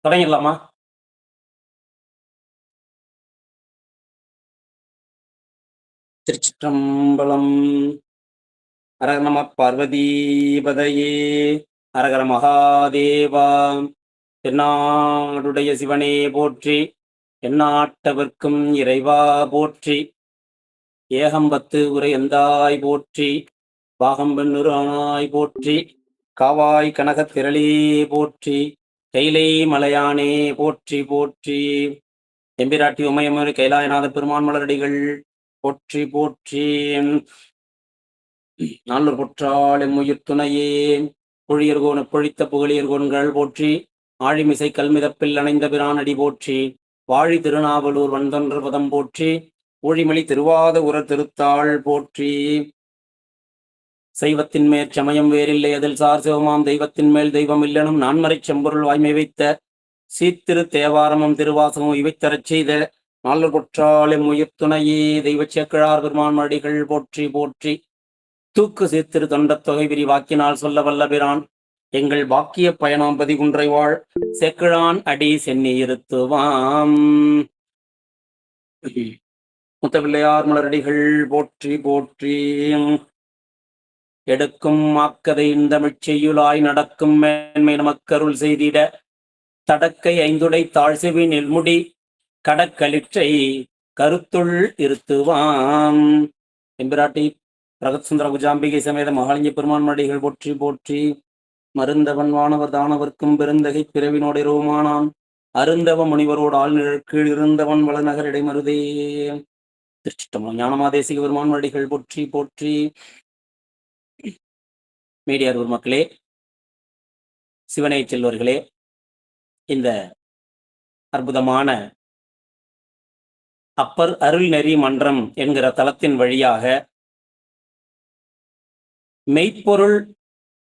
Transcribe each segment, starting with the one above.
தொடங்கிடலாமா? திருச்சிற்றம்பலம். அரகர நம பார்வதீபதையே. அரகர மகாதேவா. தென்னாடுடைய சிவனே போற்றி, எந்நாட்டவர்க்கும் இறைவா போற்றி. ஏகம்பத்து உரை எந்தாய் போற்றி, பாகம்பெண்ணுரு ஆனாய் போற்றி. காவாய் கனகத் திரளே போற்றி, கைலை மலையானே போற்றி போற்றி. எம்பிராட்டி உமையமரு கைலாயநாத பெருமான் மலரடிகள் போற்றி போற்றி. நாளூர் பொற்றாள் எம்முயிர் துணையே, பொழியர்கோன் பொழித்த புகழியர்கோன்கள் போற்றி. ஆழிமிசை கல்மிதப்பில் அணைந்த பிரானடி போற்றி, வாழி திருநாவலூர் வந்தொன்று பதம் போற்றி. ஊழிமொழி திருவாத உரர் திருத்தாள் போற்றி. சைவத்தின் மேற் சமயம் வேறில்லை அதில் சார் சிவமாம் தெய்வத்தின் மேல் தெய்வம் இல்லனும் நான்மறைச் செம்பொருள் வாய்மை வைத்த சீத்திரு தேவாரமும் திருவாசமும் இவைத்தரச் செய்த நாளூர் பொற்றாள் எம்முயிர் துணையே. தெய்வச் சேக்கிழார் பெருமான் மடிகள் போற்றி போற்றி. தூக்கு சீர்திரு தொண்டத் தொகை விரிவாக்கினால் சொல்ல வல்லபிரான், எங்கள் பாக்கிய பயணம் பதிகுன்றை வாழ் சேக்கிழான் அடி சென்னி இருத்துவாம். முத்தபிள்ளையார் மலரடிகள் போற்றி போற்றி. எடுக்கும் மாக்கதை இந்தமிழ் செய்யுளாய் நடக்கும் மேன்மை நமக்கருள் செய்திட, தடக்கை ஐந்துடை தாழ்செவி நெல்முடி கடக்களிற்றை கருத்துள் இருத்துவாம். எம்பிராட்டி பிரகத்சுந்தர குஜாம்பிகை சமேத மகாலிங்க பெருமான் மடிகள் போற்றி போற்றி. மருந்தவன் வானவர் தானவர்க்கும் பெருந்தகை பிறவினோடு இரவுமானான், அருந்தவ முனிவரோடு ஆழ்நிழற் கீழ் இருந்தவன் வளநகர் இடைமருதே. திருச்சிட்டம்பலம். ஞானமாதேசிக பெருமான் மடிகள் போற்றி போற்றி. மீடியார் மக்களே, சிவனை செல்வர்களே, இந்த அற்புதமான அப்பர் அருள் நெறி மன்றம் என்கிற தளத்தின் வழியாக மெய்ப்பொருள்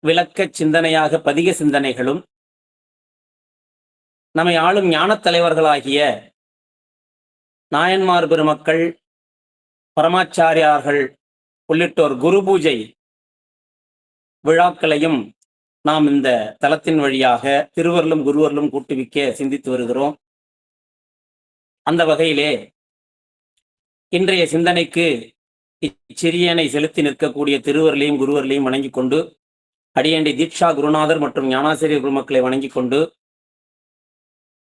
விளக்க சிந்தனையாக பதிக சிந்தனைகளும், நம்மை ஆளும் ஞானத் தலைவர்களாகிய நாயன்மார் பெருமக்கள், பரமாச்சாரியார்கள் உள்ளிட்டோர் குரு பூஜை விழாக்களையும் நாம் இந்த தளத்தின் வழியாக திருவருளும் குருவருளும் கூட்டுவிக்க சிந்தித்து வருகிறோம். அந்த வகையிலே இன்றைய சிந்தனைக்கு இச்சிறியனை செலுத்தி நிற்கக்கூடிய திருவருளையும் குருவருளையும் வணங்கிக் கொண்டு, அடியேண்டி தீட்சா குருநாதர் மற்றும் ஞானாசிரியர் குருமக்களை வணங்கிக் கொண்டு,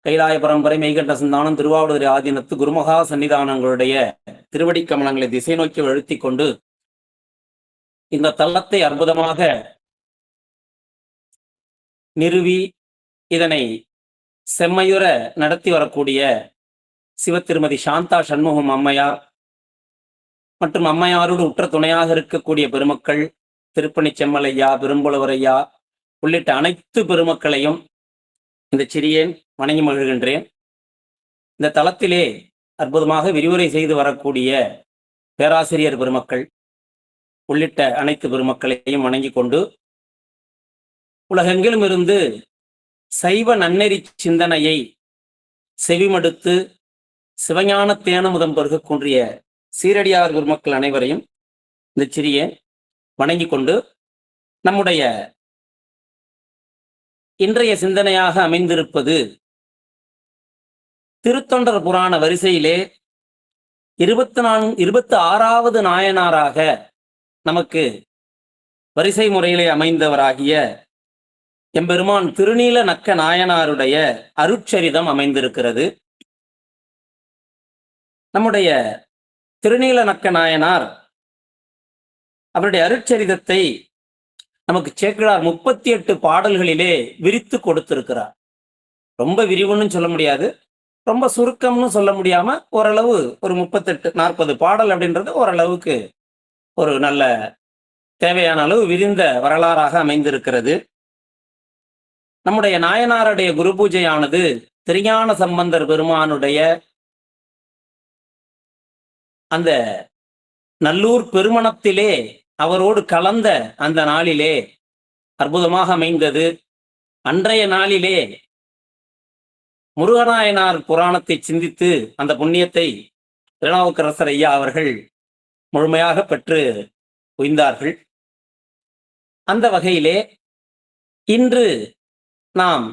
கைலாய பரம்பரை மெய்கண்ட சந்தானம் திருவாவடுதுறை ஆதீனத்து குருமகா சன்னிதானங்களுடைய திருவடி கமலங்களை திசை நோக்கி அழுத்தி கொண்டு, இந்த தளத்தை அற்புதமாக நிறுவி இதனை செம்மையுற நடத்தி வரக்கூடிய சிவத்திருமதி சாந்தா சண்முகம் அம்மையார் மற்றும் அம்மையாரோடு உற்ற துணையாக இருக்கக்கூடிய பெருமக்கள், திருப்பணி செம்மலையா, பெரும்புலவரையா உள்ளிட்ட அனைத்து பெருமக்களையும் இந்த சிறியேன் வணங்கி மகிழ்கின்றேன். இந்த தளத்திலே அற்புதமாக விரிவுரை செய்து வரக்கூடிய பேராசிரியர் பெருமக்கள் உள்ளிட்ட அனைத்து பெருமக்களையும் வணங்கி கொண்டு, உலகெங்கிலும் இருந்து சைவ நன்னெறி சிந்தனையை செவிமடுத்து சிவஞான தேனமுதம் பருகக்கூடிய சீரடியார் பெருமக்கள் அனைவரையும் இந்த சிறிய வணங்கி கொண்டு, நம்முடைய இன்றைய சிந்தனையாக அமைந்திருப்பது திருத்தொண்டர் புராண வரிசையிலே 26வது நாயனாராக நமக்கு வரிசை முறையிலே அமைந்தவராகிய எம்பெருமான் திருநீல நக்க நாயனாருடைய அருட்சரிதம் அமைந்திருக்கிறது. நம்முடைய திருநீல நக்க நாயனார் அவருடைய அருட்சரிதத்தை நமக்கு சேக்கிழார் 38 பாடல்களிலே விரித்து கொடுத்திருக்கிறார். ரொம்ப விரிவுன்னு சொல்ல முடியாது, ரொம்ப சுருக்கம்னு சொல்ல முடியாம ஓரளவு ஒரு 38-40 பாடல் அப்படின்றது ஓரளவுக்கு ஒரு நல்ல தேவையான அளவு விரிந்த வரலாறாக அமைந்திருக்கிறது. நம்முடைய நாயனாருடைய குரு பூஜையானது திருஞான சம்பந்தர் பெருமானுடைய அந்த நல்லூர் பெருமணத்திலே அவரோடு கலந்த அந்த நாளிலே அற்புதமாக அமைந்தது. அன்றைய நாளிலே முருகநாயனார் புராணத்தை சிந்தித்து அந்த புண்ணியத்தை திருநாவுக்கரசர் ஐயா அவர்கள் முழுமையாக பெற்று உய்ந்தார்கள். அந்த வகையிலே இன்று நாம்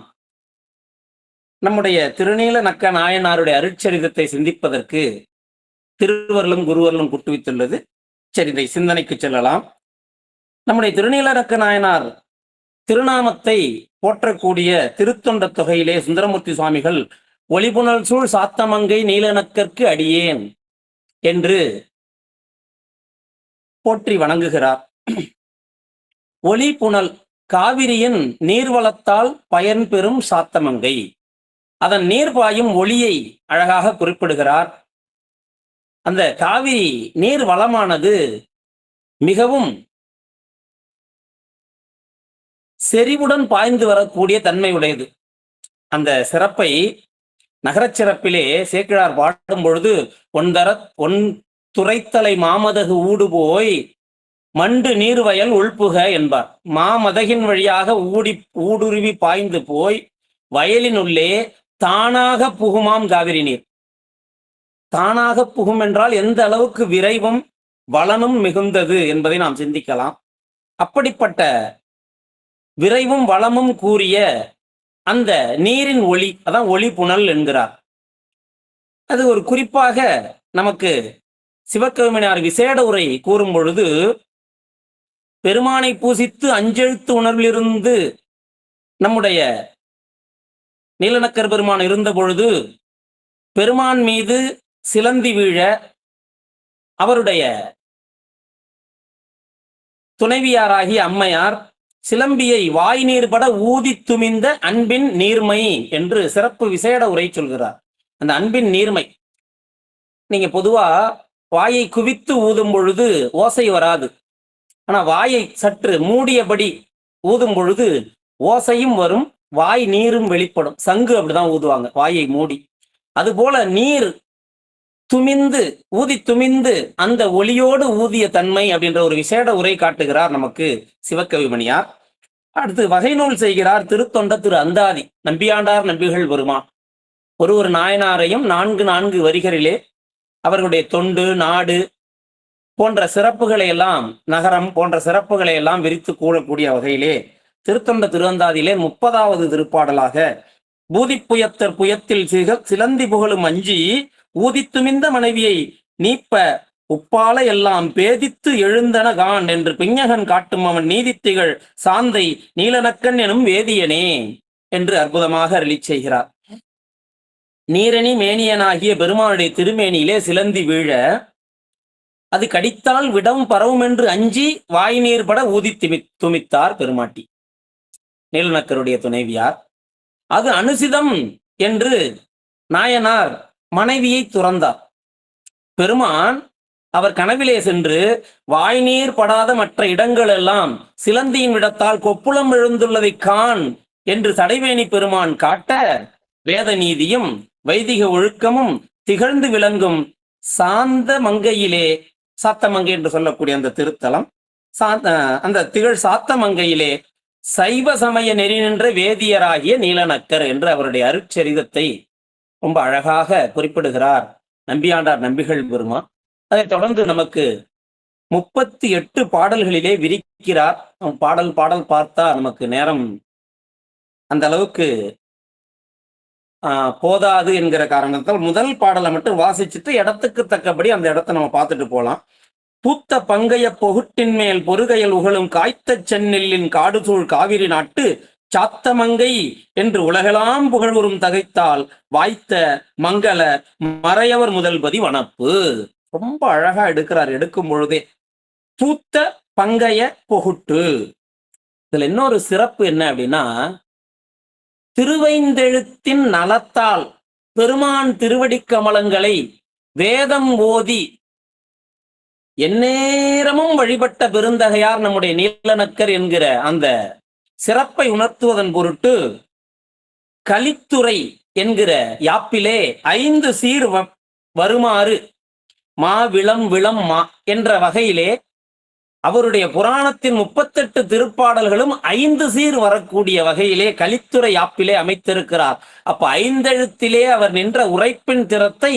நம்முடைய திருநீல நக்க நாயனாருடைய அருட்சரிதத்தை சிந்திப்பதற்கு திருவருளும் குருவருளும் குட்டுவித்துள்ளது. சரி, இதை சிந்தனைக்கு செல்லலாம். நம்முடைய திருநீல நக்க நாயனார் திருநாமத்தை போற்றக்கூடிய திருத்தொண்ட தொகையிலே சுந்தரமூர்த்தி சுவாமிகள் ஒளிபுணல் சூழ் சாத்தமங்கை நீலநக்கற்கு அடியேன் என்று போற்றி வணங்குகிறார். ஒளி புனல் காவிரியின் நீர்வளத்தால் பயன்பெறும் சாத்தமங்கை, அதன் நீர் பாயும் ஒளியை அழகாக குறிப்பிடுகிறார். அந்த காவிரி நீர் வளமானது மிகவும் செறிவுடன் பாய்ந்து வரக்கூடிய தன்மை உடையது. அந்த சிறப்பை நகரச் சிறப்பிலே சேக்கிழார் பாடும் பொழுது ஒன் துறைத்தலை மாமதகு ஊடு போய் மண்டு நீர்வயல் உள்புக என்பார். மாமதகின் வழியாக ஊடுருவி பாய்ந்து போய் வயலினுள்ளே தானாக புகுமாம் காவிரி நீர். தானாக புகும் என்றால் எந்த அளவுக்கு விரைவும் வளனும் மிகுந்தது என்பதை நாம் சிந்திக்கலாம். அப்படிப்பட்ட விரைவும் வளமும் கூறிய அந்த நீரின் ஒளி, அதான் ஒளி புனல் என்கிறார். அது ஒரு குறிப்பாக நமக்கு சிவகவிமணியார் விசேட உரை கூறும் பொழுது, பெருமானை பூசித்து அஞ்செழுத்து உணர்விலிருந்து நம்முடைய நீலநக்கர் பெருமான் இருந்த பொழுது பெருமான் மீது சிலந்தி வீழ அவருடைய துணைவியாராகிய அம்மையார் சிலம்பியை வாய் நீர்பட ஊதி துமிந்த அன்பின் நீர்மை என்று சிறப்பு விசேட உரை சொல்கிறார். அந்த அன்பின் நீர்மை, நீங்க பொதுவா வாயை குவித்து ஊதும் பொழுது ஓசை வராது. ஆனா வாயை சற்று மூடியபடி ஊதும் பொழுது ஓசையும் வரும், வாய் நீரும் வெளிப்படும். சங்கு அப்படிதான் ஊதுவாங்க, வாயை மூடி. அதுபோல நீர் துமிந்து ஊதி துமிந்து அந்த ஒளியோடு ஊதிய தன்மை அப்படின்ற ஒரு விசேட உரை காட்டுகிறார் நமக்கு சிவகவிமணியார். அடுத்து வகை நூல் செய்கிறார் திருத்தொண்ட திரு அந்தாதி நம்பியாண்டார் நம்பிகள் பெருமான். ஒரு நாயனாரையும் 4 வரிகளிலே அவர்களுடைய தொண்டு, நாடு போன்ற சிறப்புகளை எல்லாம், நகரம் போன்ற சிறப்புகளை எல்லாம் விரித்து கூறக்கூடிய வகையிலே திருத்தொண்ட திருவந்தாதியிலே 30வது திருப்பாடலாக பூதிப்புயத்தர் புயத்தில் சிலந்தி புகழும் அஞ்சி ஊதித்துமிந்த மனைவியை நீப்ப உப்பால எல்லாம் பேதித்து எழுந்தன கான் என்று பிஞகன் காட்டும் அவன் நீதித்திகள் சாந்தை நீலநக்கன் எனும் வேதியனே என்று அற்புதமாக அருளி செய்கிறார். நீரணி மேனியனாகிய பெருமானுடைய திருமேனியிலே சிலந்தி வீழ அது கடித்தால் விடம் பரவும் என்று அஞ்சி வாய் நீர்பட ஊதி துமித்தார் பெருமாட்டி, நீலநக்கருடைய துணைவியார். அது அனுசிதம் என்று நாயனார் மனைவியை துறந்தார். பெருமான் அவர் கனவிலே சென்று வாய் நீர் படாத மற்ற இடங்கள் எல்லாம் சிலந்தியின் விடத்தால் கொப்புளம் எழுந்துள்ளதை காண் என்று சடைவேணி பெருமான் காட்ட, வேத நீதியும் வைதிக ஒழுக்கமும் திகழ்ந்து விளங்கும் சாந்த மங்கையிலே, சாத்தமங்கை என்று சொல்லக்கூடிய அந்த திருத்தலம், அந்த திகழ் சாத்தமங்கையிலே சைவ சமய நெறி நின்ற வேதியராகிய நீலநக்கர் என்று அவருடைய அருட்சரிதத்தை ரொம்ப அழகாக குறிப்பிடுகிறார் நம்பியாண்டார் நம்பிகள் பெருமான். அதைத் தொடர்ந்து நமக்கு 38 பாடல்களிலே விரிக்கிறார். பாடல் பார்த்தா நமக்கு நேரம் அந்த அளவுக்கு போதாது என்கிற காரணத்தால் முதல் பாடலை மட்டும் வாசிச்சுட்டு இடத்துக்கு தக்கபடி அந்த இடத்தை நம்ம பார்த்துட்டு போலாம். பூத்த பங்கைய பொகுட்டின் மேல் பொறுகையல் உகழும் காய்த்த செந்நெல்லின் காடுசூழ் காவிரி நாட்டு சாத்தமங்கை என்று உலகெல்லாம் புகழ்வுறும் தகைத்தால் வாய்த்த மங்கள மறையவர் முதல்பதி வனப்பு. ரொம்ப அழகா எடுக்கிறார். எடுக்கும் பொழுதே பூத்த பங்கைய பொகுட்டு. இதுல இன்னொரு சிறப்பு என்ன அப்படின்னா, திருவைந்தெழுத்தின் நலத்தால் பெருமான் திருவடி கமலங்களை வேதம் ஓதி எந்நேரமும் வழிபட்ட பெருந்தகையார் நம்முடைய நீலநக்கர் என்கிற அந்த சிறப்பை உணர்த்துவதன் பொருட்டு கலித்துறை என்கிற யாப்பிலே 5 சீர் வருமாறு மா விளம் விளம் மா என்ற வகையிலே அவருடைய புராணத்தின் 38 திருப்பாடல்களும் 5 சீர் வரக்கூடிய வகையிலே கலித்துறை யாப்பிலே அமைத்திருக்கிறார். அப்ப 5 எழுத்திலே அவர் நின்ற உரைப்பின் திறத்தை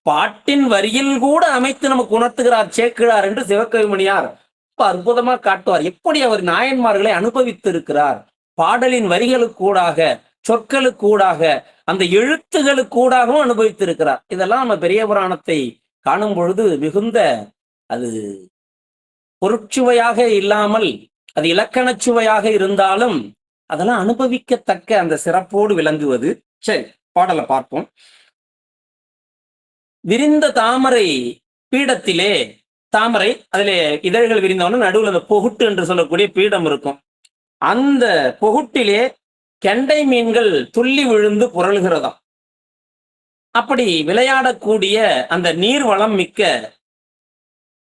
பாட்டின் வரியில் கூட அமைத்து நமக்கு உணர்த்துகிறார் சேக்கிழார் என்று சிவகவிமணியார் அற்புதமா காட்டுவார். எப்படி அவர் நாயன்மார்களை அனுபவித்திருக்கிறார். பாடலின் வரிகளுக்கூடாக சொற்களுக்கூடாக, அந்த எழுத்துகளுக்கூடாகவும் அனுபவித்திருக்கிறார். இதெல்லாம் நம்ம பெரிய புராணத்தை காணும் பொழுது மிகுந்த அது பொருட்சுவையாக இல்லாமல், அது இலக்கணச் சுவையாக இருந்தாலும் அதெல்லாம் அனுபவிக்கத்தக்க அந்த சிறப்போடு விளங்குவது. சரி, பாடலை பார்ப்போம். விரிந்த தாமரை பீடத்திலே, தாமரை அதிலே இதழ்கள் விரிந்தவன நடுவில் அந்த பொகுட்டு என்று சொல்லக்கூடிய பீடம் இருக்கும். அந்த பொகுட்டிலே கெண்டை மீன்கள் துள்ளி விழுந்து புரள்கிறதாம். அப்படி விளையாடக்கூடிய அந்த நீர்வளம் மிக்க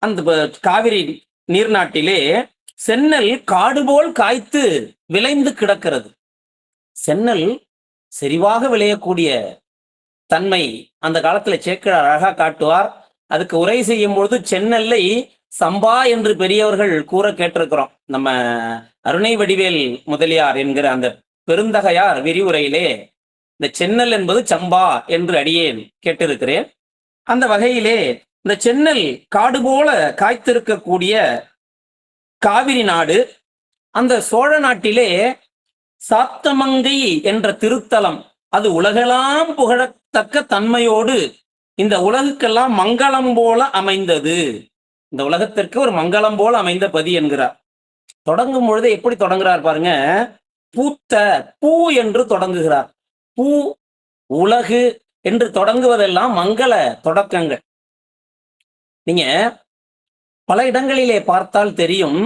அந்த காவிரி நீர்நாட்டிலே சென்னல் காடு போல் காய்த்து விளைந்து கிடக்கிறது. சென்னல் செறிவாக விளையக்கூடிய தன்மை அந்த காலத்துல சேக்கிழார் அழகா காட்டுவார். அதுக்கு உரை செய்யும் பொழுது சென்னல்லை சம்பா என்று பெரியவர்கள் கூற கேட்டிருக்கிறோம். நம்ம அருணை வடிவேல் முதலியார் என்கிற அந்த பெருந்தகையார் விரிவுரையிலே இந்த சென்னல் என்பது சம்பா என்று அடியேன் கேட்டிருக்கிறேன். அந்த வகையிலே இந்த சென்னல் காடு போல காய்த்திருக்கக்கூடிய காவிரி நாடு, அந்த சோழ நாட்டிலே சாத்தமங்கை என்ற திருத்தலம், அது உலகெல்லாம் புகழத்தக்க தன்மையோடு இந்த உலகுக்கெல்லாம் மங்களம் போல அமைந்தது. இந்த உலகத்திற்கு ஒரு மங்களம் போல அமைந்த பதி என்கிறார். தொடங்கும் பொழுது எப்படி தொடங்குறார் பாருங்க. பூத்த பூ என்று தொடங்குகிறார். பூ, உலகு என்று தொடங்குவதெல்லாம் மங்கள தொடக்கங்கள். நீங்க பல இடங்களிலே பார்த்தால் தெரியும்,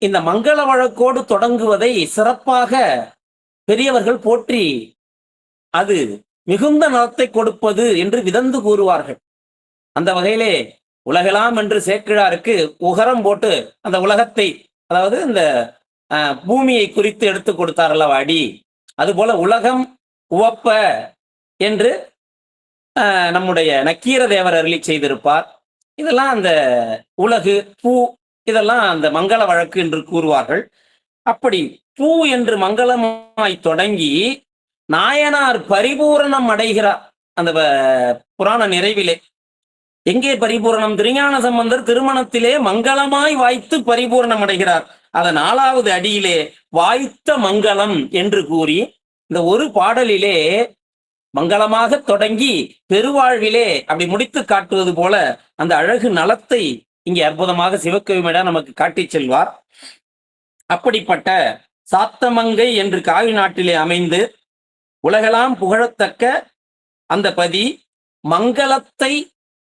இந்த மங்கள வழக்கோடு தொடங்குவதை சிறப்பாக பெரியவர்கள் போற்றி அது மிகுந்த நலத்தை கொடுப்பது என்று விதந்து கூறுவார்கள். அந்த வகையிலே உலகெல்லாம் என்று சேக்கிழாருக்கு உகரம் போட்டு அந்த உலகத்தை, அதாவது இந்த பூமியை குறித்து எடுத்து கொடுத்தார் அல்லவா அடி, அதுபோல உலகம் உவப்ப என்று நம்முடைய நக்கீர தேவர் அருளி செய்திருப்பார். இதெல்லாம் அந்த உலகு, பூ, இதெல்லாம் அந்த மங்கள வழக்கு என்று கூறுவார்கள். அப்படி பூ என்று மங்களமாய் தொடங்கி நாயனார் பரிபூரணம் அடைகிறார் அந்த புராண நிறைவிலே. எங்கே பரிபூரணம்? திருஞான சம்பந்தர் திருமணத்திலே மங்களமாய் வாய்த்து பரிபூரணம் அடைகிறார். அத 4வது அடியிலே வாய்த்த மங்களம் என்று கூறி இந்த ஒரு பாடலிலே மங்களமாக தொடங்கி பெருவாழ்விலே அப்படி முடித்து காட்டுவது போல அந்த அழகு நலத்தை இங்கே அற்புதமாக சிவகவிமேடா நமக்கு காட்டி செல்வார். அப்படிப்பட்ட சாத்தமங்கை என்று காவி நாட்டிலே அமைந்து உலகெல்லாம் புகழத்தக்க அந்த பதி, மங்களத்தை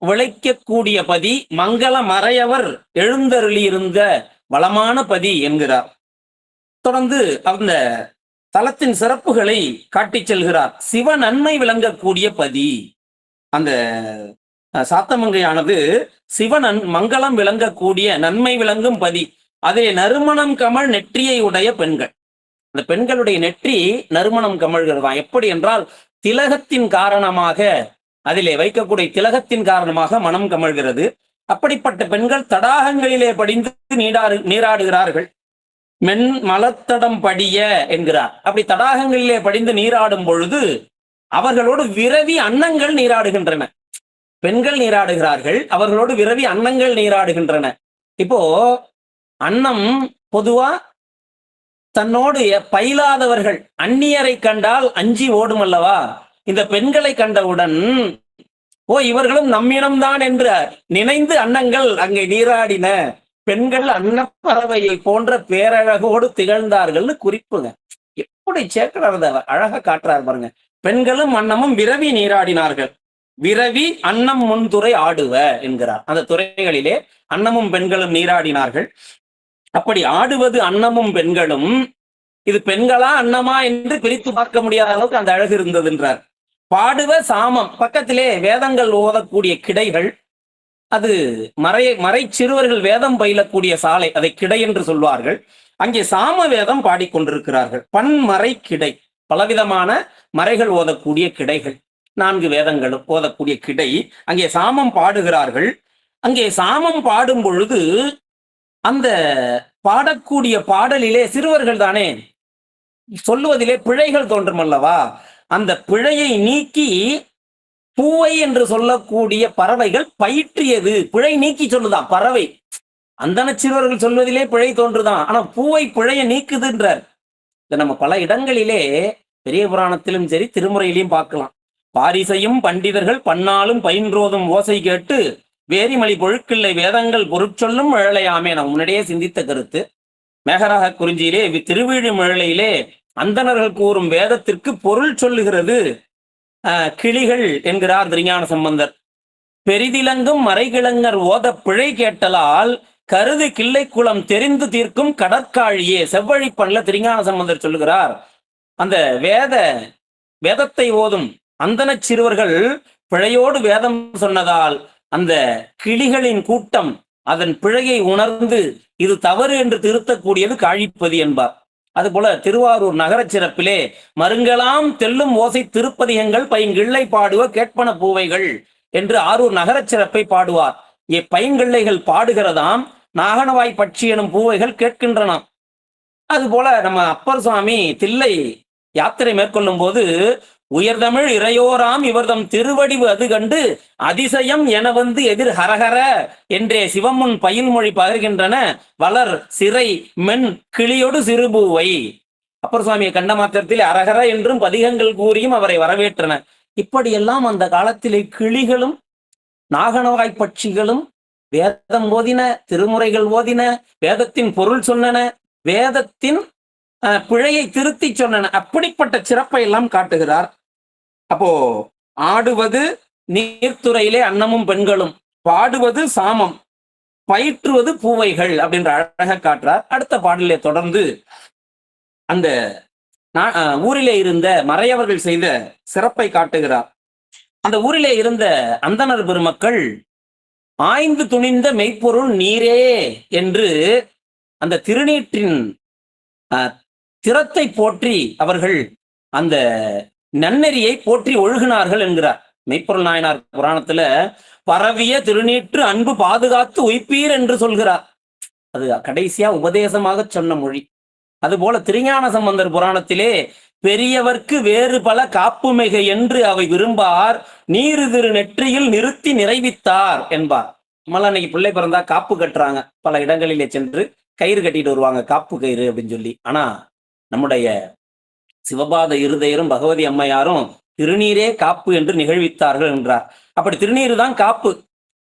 விளைக்கக்கூடிய பதி, மங்கள மறையவர் எழுந்தருளியிருந்த வளமான பதி என்கிறார். தொடர்ந்து அந்த தலத்தின் சிறப்புகளை காட்டி செல்கிறார். சிவ நன்மை விளங்கக்கூடிய பதி. அந்த சாத்தமங்கையானது சிவன் மங்களம் விளங்கக்கூடிய நன்மை விளங்கும் பதி. அதிலே நறுமணம் கமழ் நெற்றியை உடைய பெண்கள், அந்த பெண்களுடைய நெற்றி நறுமணம் கமழ்கிறதாம். எப்படி என்றால் திலகத்தின் காரணமாக, அதிலே வைக்கக்கூடிய திலகத்தின் காரணமாக மனம் கமழ்கிறது. அப்படிப்பட்ட பெண்கள் தடாகங்களிலே படிந்து நீராடுகிறார்கள். மென் மலத்தடம் படிய என்கிறார். அப்படி தடாகங்களிலே படிந்து நீராடும் பொழுது அவர்களோடு விரவி அன்னங்கள் நீராடுகின்றன. பெண்கள் நீராடுகிறார்கள், அவர்களோடு விரவி அன்னங்கள் நீராடுகின்றன. இப்போ அன்னம் பொதுவா தன்னோடு பயிலாதவர்கள் அந்நியரை கண்டால் அஞ்சி ஓடும் அல்லவா? இந்த பெண்களை கண்டவுடன் ஓ இவர்களும் நம்மிடம்தான் என்று நினைந்து அன்னங்கள் அங்கே நீராடின. பெண்கள் அன்னப்பறவையை போன்ற பேரழகோடு திகழ்ந்தார்கள்னு குறிப்புங்க. எப்படி சேர்க்கிறார் அழகா காட்டுறார் பாருங்க. பெண்களும் அன்னமும் விரவி நீராடினார்கள். விரவி அன்னம் முன்துறை ஆடுவ என்கிறார். அந்த துறைகளிலே அன்னமும் பெண்களும் நீராடினார்கள். அப்படி ஆடுவது அன்னமும் பெண்களும், இது பெண்களா அன்னமா என்று பிரித்து பார்க்க முடியாத அளவுக்கு அந்த அழகு இருந்தது என்றார். பாடுவ சாமம், பக்கத்திலே வேதங்கள் ஓதக்கூடிய கிடைகள், அது மறை சிறுவர்கள் வேதம் பயிலக்கூடிய சாலை, அதை கிடை என்று சொல்வார்கள். அங்கே சாம வேதம் பாடிக்கொண்டிருக்கிறார்கள். பன்மறை கிடை, பலவிதமான மறைகள் ஓதக்கூடிய கிடைகள், 4 வேதங்களும் ஓதக்கூடிய கிடை. அங்கே சாமம் பாடுகிறார்கள். அங்கே சாமம் பாடும் பொழுது அந்த பாடக்கூடிய பாடலிலே சிறுவர்கள் தானே, சொல்லுவதிலே பிழைகள் தோன்றும் அல்லவா? அந்த பிழையை நீக்கி பூவை என்று சொல்லக்கூடிய பறவைகள் பயிற்றியது. பிழை நீக்கி சொல்லுதான் பறவை. அந்தன சிறுவர்கள் சொல்வதிலே பிழை தோன்றுதான், ஆனா பூவை பிழையை நீக்குதுன்றார். இதை நம்ம பல இடங்களிலே பெரிய புராணத்திலும் சரி திருமுறையிலையும் பார்க்கலாம். பாரிசையும் பண்டிதர்கள் பன்னாலும் பயின்றோதும் ஓசை கேட்டு வேரிமலி பொழுக்கில்லை வேதங்கள் பொருட்சொல்லும் மழலையாமே. நான் முன்னாடியே சிந்தித்த கருத்து. மேகராக குறிஞ்சியிலே திருவீழி மழலையிலே அந்தணர்கள் கூறும் வேதத்திற்கு பொருள் சொல்லுகிறது கிளிகள் என்கிறார் திருஞான சம்பந்தர். பெரிதிலங்கும் மறைகிழங்கர் ஓத பிழை கேட்டலால் கருது கிள்ளை குளம் தெரிந்து தீர்க்கும் கடற்காழியே. செவ்வழி பண்ணல திருஞான சம்பந்தர் சொல்லுகிறார், அந்த வேதத்தை ஓதும் அந்தன சிறுவர்கள் பிழையோடு வேதம் சொன்னதால் அந்த கிளிகளின் கூட்டம் அதன் பிழையை உணர்ந்து இது தவறு என்று திருத்தக்கூடியது காழிப்பதி என்பார். அதுபோல திருவாரூர் நகர சிறப்பிலே மருங்கலாம் தெல்லும் ஓசை திருப்பதிகங்கள் பைங்கிள்ளை பாடுவ கேட்பன பூவைகள் என்று ஆரூர் நகர சிறப்பை பாடுவார். பைங்கிள்ளைகள் பாடுகிறதாம், நாகனவாய் பட்சி எனும் பூவைகள் கேட்கின்றனாம். அதுபோல நம்ம அப்பர் சுவாமி தில்லை யாத்திரை மேற்கொள்ளும் போது உயர்தமிழ் இறையோராம் இவர்தம் திருவடிவு அது கண்டு அதிசயம் என வந்து எதிர் ஹரஹர என்றே சிவமுன் பயில்மொழி பகர்கின்றன வளர் சிறை மென் கிளியோடு சிறுபூவை. அப்பர் சுவாமியை கண்ட மாத்திரத்தில் அரகர என்றும் பதிகங்கள் கூறியும் அவரை வரவேற்றன. இப்படியெல்லாம் அந்த காலத்திலே கிளிகளும் நாகனவாய் பட்சிகளும் வேதம் ஓதின, திருமுறைகள் ஓதின, வேதத்தின் பொருள் சொன்னன, வேதத்தின் பிழையை திருத்தி சொன்னன. அப்படிப்பட்ட சிறப்பை எல்லாம் காட்டுகிறார். அப்போ ஆடுவது நீர்த்துறையிலே அன்னமும் பெண்களும், பாடுவது சாமம், பயிற்றுவது பூவைகள் அப்படின்ற அழக காட்டுறார். அடுத்த பாடலே தொடர்ந்து அந்த ஊரிலே இருந்த மறையவர்கள் செய்த சிறப்பை காட்டுகிறார். அந்த ஊரிலே இருந்த அந்தணர் பெருமக்கள் ஆய்ந்து துணிந்த மெய்ப்பொருள் நீரே என்று அந்த திருநீற்றின் திறத்தை போற்றி அவர்கள் அந்த நன்னெறியை போற்றி ஒழுகினார்கள் என்கிறார் மெய்ப்பொருள் நாயனார் புராணத்துல. பரவிய திருநீற்று அன்பு பாதுகாத்து உய்ப்பீர் என்று சொல்கிறார். அது கடைசியா உபதேசமாக சொன்ன மொழி. அதுபோல திருஞான சம்பந்தர் புராணத்திலே பெரியவர்க்கு வேறு பல காப்புமிக என்று அவை விரும்பார் நீரு திரு நெற்றியில் நிறுத்தி நிறைவித்தார் என்பார். நம்மளாம் அன்னைக்கு பிள்ளை பிறந்தா காப்பு கட்டுறாங்க, பல இடங்களிலே சென்று கயிறு கட்டிட்டு வருவாங்க, காப்பு கயிறு அப்படின்னு சொல்லி. ஆனா நம்முடைய சிவபாத இருதயரும் பகவதி அம்மையாரும் திருநீரே காப்பு என்று நிகழ்வித்தார்கள் என்றார். அப்படி திருநீரு தான் காப்பு.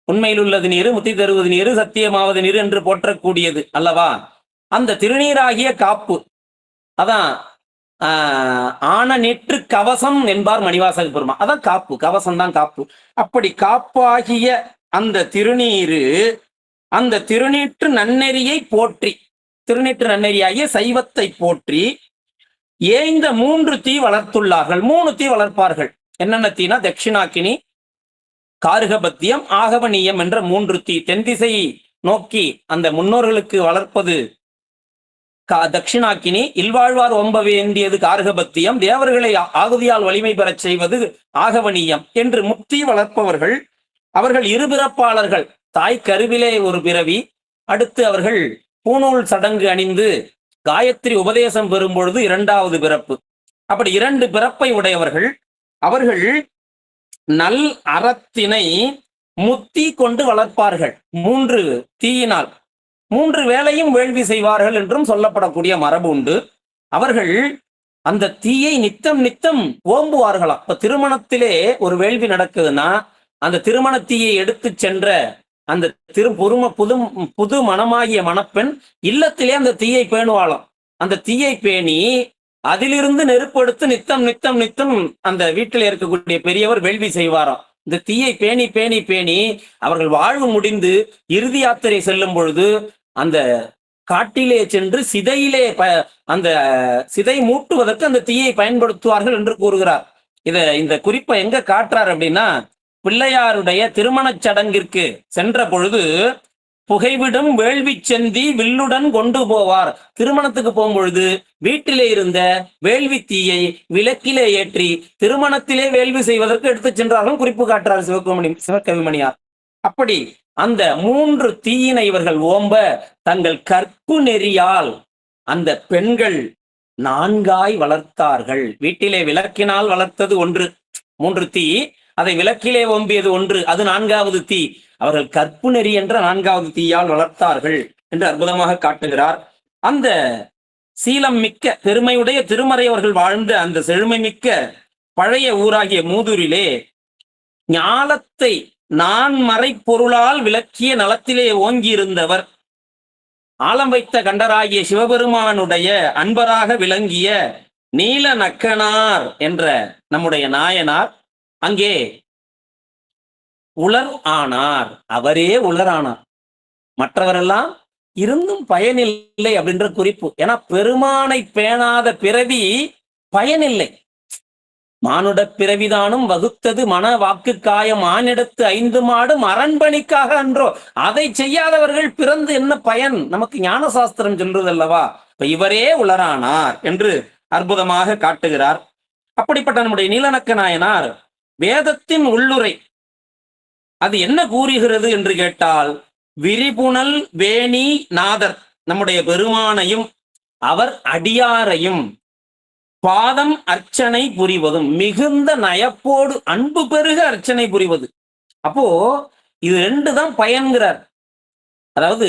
உண்மையில் உள்ளது நீரு, முத்தி தருவது நீரு, சத்தியமாவது நீரு என்று போற்றக்கூடியது அல்லவா. அந்த திருநீராகிய காப்பு அதான் ஆன நேற்று கவசம் என்பார் மணிவாசக பெருமா. அதான் காப்பு, கவசம் தான் காப்பு. அப்படி காப்பாகிய அந்த திருநீரு, அந்த திருநீற்று நன்னெறியை போற்றி, திருநீற்று நன்னெறியாகிய சைவத்தை போற்றி ஏய்ந்த 3 தீ வளர்த்துள்ளார்கள். 3 தீ வளர்ப்பார்கள். என்னென்ன தீனா? தட்சிணாக்கினி, காருகபத்தியம், ஆகவனியம் என்ற 3 தீ. தென் திசை நோக்கி அந்த முன்னோர்களுக்கு வளர்ப்பது தட்சிணாக்கினி, இல்வாழ்வார் ஒம்ப வேண்டியது காருகபத்தியம், தேவர்களை ஆகுதியால் வலிமை பெறச் செய்வது ஆகவனியம் என்று முக்தி வளர்ப்பவர்கள். அவர்கள் இருபிறப்பாளர்கள். தாய் கருவிலே ஒரு பிறவி, அடுத்து அவர்கள் பூநூல் சடங்கு அணிந்து காயத்ரி உபதேசம் பெறும் பொழுது 2வது பிறப்பு. அப்படி 2 பிறப்பை உடையவர்கள். அவர்கள் நல் அறத்தினை முத்தி கொண்டு வளர்ப்பார்கள். 3 தீயினால் 3 வேளையும் வேள்வி செய்வார்கள் என்றும் சொல்லப்படக்கூடிய மரபு உண்டு. அவர்கள் அந்த தீயை நித்தம் நித்தம் ஓம்புவார்களாம். இப்ப திருமணத்திலே ஒரு வேள்வி நடக்குதுன்னா அந்த திருமண தீயை எடுத்து சென்ற அந்த புது மனமாகிய மணப்பெண் இல்லத்திலே அந்த தீயை பேணுவாளாம். அந்த தீயை பேணி அதிலிருந்து நெருப்படுத்து நித்தம் நித்தம் நித்தம் அந்த வீட்டில் இருக்கக்கூடிய பெரியவர் வேள்வி செய்வாராம். இந்த தீயை பேணி பேணி பேணி அவர்கள் வாழ்வு முடிந்து இறுதி யாத்திரை செல்லும் பொழுது அந்த காட்டிலே சென்று சிதையிலே அந்த சிதை மூட்டுவதற்கு அந்த தீயை பயன்படுத்துவார்கள் என்று கூறுகிறார். இந்த குறிப்பை எங்க காட்டுறார் அப்படின்னா, பிள்ளையாருடைய திருமணச் சடங்கிற்கு சென்ற பொழுது புகைவிடும் வேள்வி செந்தி வில்லுடன் கொண்டு போவார். திருமணத்துக்கு போகும்பொழுது வீட்டிலே இருந்த வேள்வி தீயை விளக்கிலே ஏற்றி திருமணத்திலே வேள்வி செய்வதற்கு எடுத்து சென்றார்கள் குறிப்பு காட்டுறார் சிவகவிமணியார். அப்படி அந்த 3 தீயினை இவர்கள் ஓம்ப தங்கள் கற்பு நெறியால் அந்த பெண்கள் 4ஆய் வளர்த்தார்கள். வீட்டிலே விளக்கினால் வளர்த்தது 1, 3 தீ, அதை விளக்கிலே ஓம்பியது 1, அது 4வது தீ. அவர்கள் கற்பு நெறி என்ற 4வது தீயால் வளர்த்தார்கள் என்று அற்புதமாக காட்டுகிறார். அந்த சீலம் மிக்க பெருமையுடைய திருமறையவர்கள் வாழ்ந்த அந்த செழுமை மிக்க பழைய ஊராகிய மூதூரிலே ஞாலத்தை நான் மறைப்பொருளால் விளக்கிய நலத்திலே ஓங்கியிருந்தவர், ஆலம் வைத்த கண்டராகிய சிவபெருமானுடைய அன்பராக விளங்கிய நீல நக்கனார் என்ற நம்முடைய நாயனார் அங்கே உலர் ஆனார். அவரே உலர் ஆனார். மற்றவரெல்லாம் இருந்தும் பயனில்லை அப்படின்ற குறிப்பு. ஏன்னா பெருமானை பேணாத பிறவி பயனில்லை. மானுட பிறவிதானும் வகுத்தது மன வாக்கு காயம் ஆனிடத்து 5 மாடும் அரண்பணிக்காக அன்றோ. அதை செய்யாதவர்கள் பிறந்து என்ன பயன்? நமக்கு ஞான சாஸ்திரம் சொல்றது அல்லவா. இப்ப இவரே உலரானார் என்று அற்புதமாக காட்டுகிறார். அப்படிப்பட்ட நம்முடைய நீலநக்க நாயனார் வேதத்தின் உள்ளுரை அது என்ன கூறுகிறது என்று கேட்டால், விரிபுணல் வேணி நாதர் நம்முடைய பெருமானையும் அவர் அடியாரையும் பாதம் அர்ச்சனை புரிவதும் மிகுந்த நயப்போடு அன்பு பெருக அர்ச்சனை புரிவது. அப்போ இது 2 தான் பயன்கிறார். அதாவது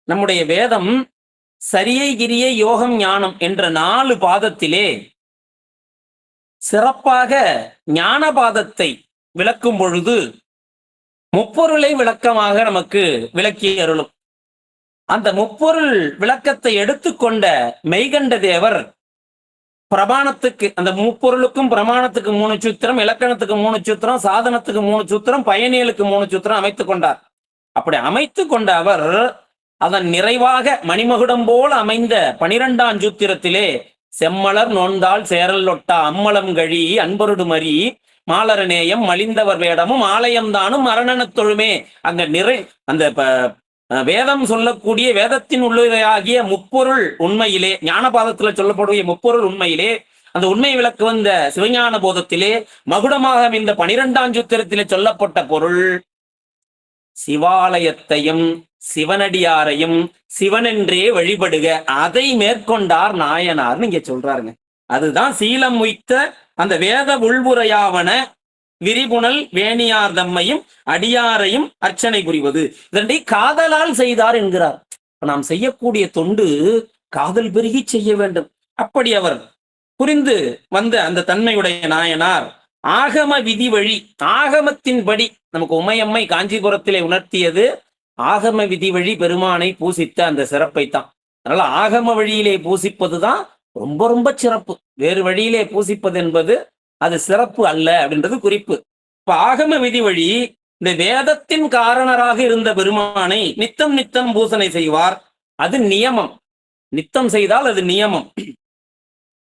நம்முடைய வேதம் சரியை கிரியை யோகம் ஞானம் என்ற 4 பாதத்திலே சிறப்பாக ஞான பாதத்தை விளக்கும் பொழுது முப்பொருளை விளக்கமாக நமக்கு விளக்கி அருளும். அந்த முப்பொருள் விளக்கத்தை எடுத்துக்கொண்ட மெய்கண்ட தேவர் பிரமாணத்துக்கு, அந்த முப்பொருளுக்கும் பிரமாணத்துக்கு 3 சூத்திரம், இலக்கணத்துக்கு 3 சூத்திரம், சாதனத்துக்கு 3 சூத்திரம், பயனியலுக்கு 3 சூத்திரம் அமைத்துக் கொண்டார். அப்படி அமைத்து கொண்ட அவர் அதன் நிறைவாக மணிமகுடம் போல அமைந்த 12ஆம் சூத்திரத்திலே செம்மலர் நோந்தால் சேரல் ஒட்டா அம்மலம் கழி அன்பருடு மறி மாலர நேயம் மலிந்தவர் வேடமும் ஆலயம்தானும் மரணனத் தொழுமே. அங்க அந்த வேதம் சொல்லக்கூடிய வேதத்தின் உள்ளுரையாகிய முப்பொருள் உண்மையிலே, ஞானபாதத்துல சொல்லக்கூடிய முப்பொருள் உண்மையிலே, அந்த உண்மை விளக்கு வந்த சிவஞான போதத்திலே மகுடமாக இந்த 12ஆம் சூத்திரத்திலே சொல்லப்பட்ட பொருள் சிவாலயத்தையும் சிவனடியாரையும் சிவனென்றே வழிபடுக. அதை மேற்கொண்டார் நாயனார்னு இங்க சொல்றாருங்க. அதுதான் சீலம் உய்த்த அந்த வேத உள்வுரையாவன விரிபுணல் வேணியார் தம்மையும் அடியாரையும் அர்ச்சனை புரிவது. இதனை காதலால் செய்தார் என்கிறார். நாம் செய்யக்கூடிய தொண்டு காதல் பெருகி செய்ய வேண்டும். அப்படி அவர் புரிந்து வந்த அந்த தன்மையுடைய நாயனார் ஆகம விதி வழி, ஆகமத்தின்படி நமக்கு உமையம்மை காஞ்சிபுரத்திலே உணர்த்தியது ஆகம விதி வழி பெருமானை பூசித்த அந்த சிறப்பை தான். அதனால ஆகம வழியிலே பூசிப்பதுதான் ரொம்ப ரொம்ப சிறப்பு. வேறு வழியிலே பூசிப்பது என்பது அது சிறப்பு அல்ல அப்படின்றது குறிப்பு. இப்ப ஆகம விதி வழி இந்த வேதத்தின் காரணராக இருந்த பெருமானை நித்தம் நித்தம் பூசனை செய்வார். அது நியமம். நித்தம் செய்தால் அது நியமம்.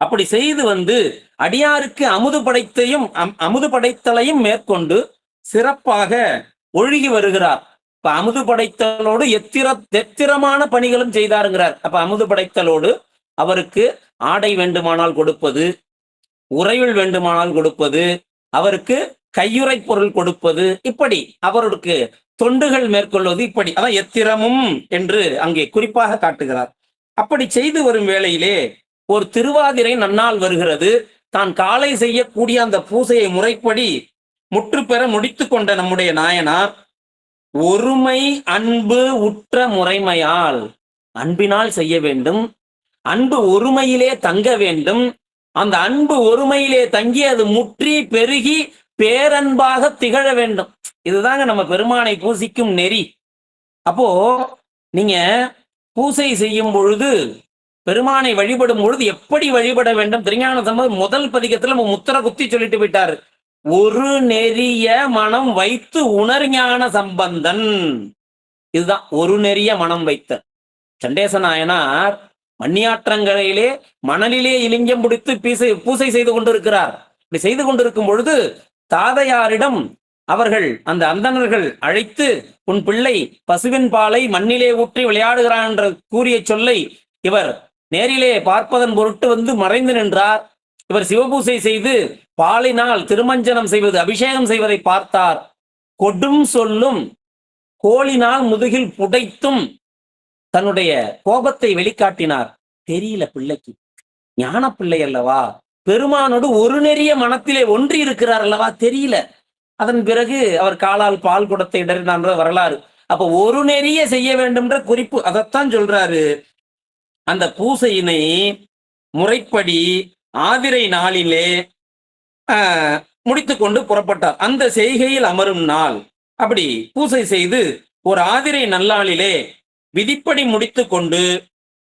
அப்படி செய்து வந்து அடியாருக்கு அமுது படைத்தலையும் மேற்கொண்டு சிறப்பாக ஒழுகி வருகிறார். இப்ப அமுது படைத்தலோடு எத்திரமான பணிகளும் செய்தாருங்கிறார். அப்ப அமுது படைத்தலோடு அவருக்கு ஆடை வேண்டுமானால் கொடுப்பது, உறையுள் வேண்டுமானால் கொடுப்பது, அவருக்கு கையுறை பொருள் கொடுப்பது, இப்படி அவருக்கு தொண்டுகள் மேற்கொள்வது, இப்படி அதான் எத்திரமும் என்று அங்கே குறிப்பாக காட்டுகிறார். அப்படி செய்து வரும் வேளையிலே ஒரு திருவாதிரை நன்னாள் வருகிறது. தான் காலை செய்யக்கூடிய அந்த பூசையை முறைப்படி முற்று பெற முடித்து கொண்ட நம்முடைய நாயனார் ஒருமை அன்பு உற்ற முறைமையால், அன்பினால் செய்ய வேண்டும், அன்பு ஒருமையிலே தங்க வேண்டும். அந்த அன்பு ஒருமையிலே தங்கி அது முற்றி பெருகி பேரன்பாக திகழ வேண்டும். இதுதாங்க நம்ம பெருமானை பூசிக்கும் நெறி. அப்போ நீங்க பூசை செய்யும் பொழுது, பெருமானை வழிபடும் பொழுது எப்படி வழிபட வேண்டும்? திருஞான சம்பந்தர் முதல் பதிகத்துல முத்திர குத்தி சொல்லிட்டு போயிட்டாரு. ஒரு நெறிய மனம் வைத்து உணர்ஞான சம்பந்தன். இதுதான் ஒரு நெறிய மனம் வைத்த சண்டேச நாயனார் மண்ணியாற்றங்கரையிலே மணலிலே இலிங்கம் பிடித்து பூசை செய்து கொண்டிருக்கிறார். இப்படி செய்து கொண்டிருக்கும் பொழுது தாதையாரிடம் அவர்கள் அந்த அந்தணர்கள் அழைத்து, உன் பிள்ளை பசுவின் பாலை மண்ணிலே ஊற்றி விளையாடுகிறான் என்ற கூறிய சொல்லை இவர் நேரிலே பார்ப்பதன் பொருட்டு வந்து மறைந்து நின்றார். இவர் சிவபூசை செய்து பாலினால் திருமஞ்சனம் செய்வது, அபிஷேகம் செய்வதை பார்த்தார். கொடும் சொல்லும் கோலினால் முதுகில் புடைத்தும் தன்னுடைய கோபத்தை வெளிக்காட்டினார். தெரியல பிள்ளைக்கு, ஞான பிள்ளை அல்லவா, பெருமானோடு ஒரு நெறிய மனத்திலே ஒன்றி இருக்கிறார் அல்லவா, தெரியல. அதன் பிறகு அவர் காலால் பால் குடத்தை இடறினான்ற வரலாறு. அப்ப ஒரு நெறிய செய்ய வேண்டும்ன்ற குறிப்பு, அதைத்தான் சொல்றாரு. அந்த பூசையினை முறைப்படி ஆதிரை நாளிலே முடித்து கொண்டு புறப்பட்டார். அந்த செய்கையில் அமரும் நாள். அப்படி பூசை செய்து ஒரு ஆதிரை நல்லாளிலே விதிப்படி முடித்து கொண்டு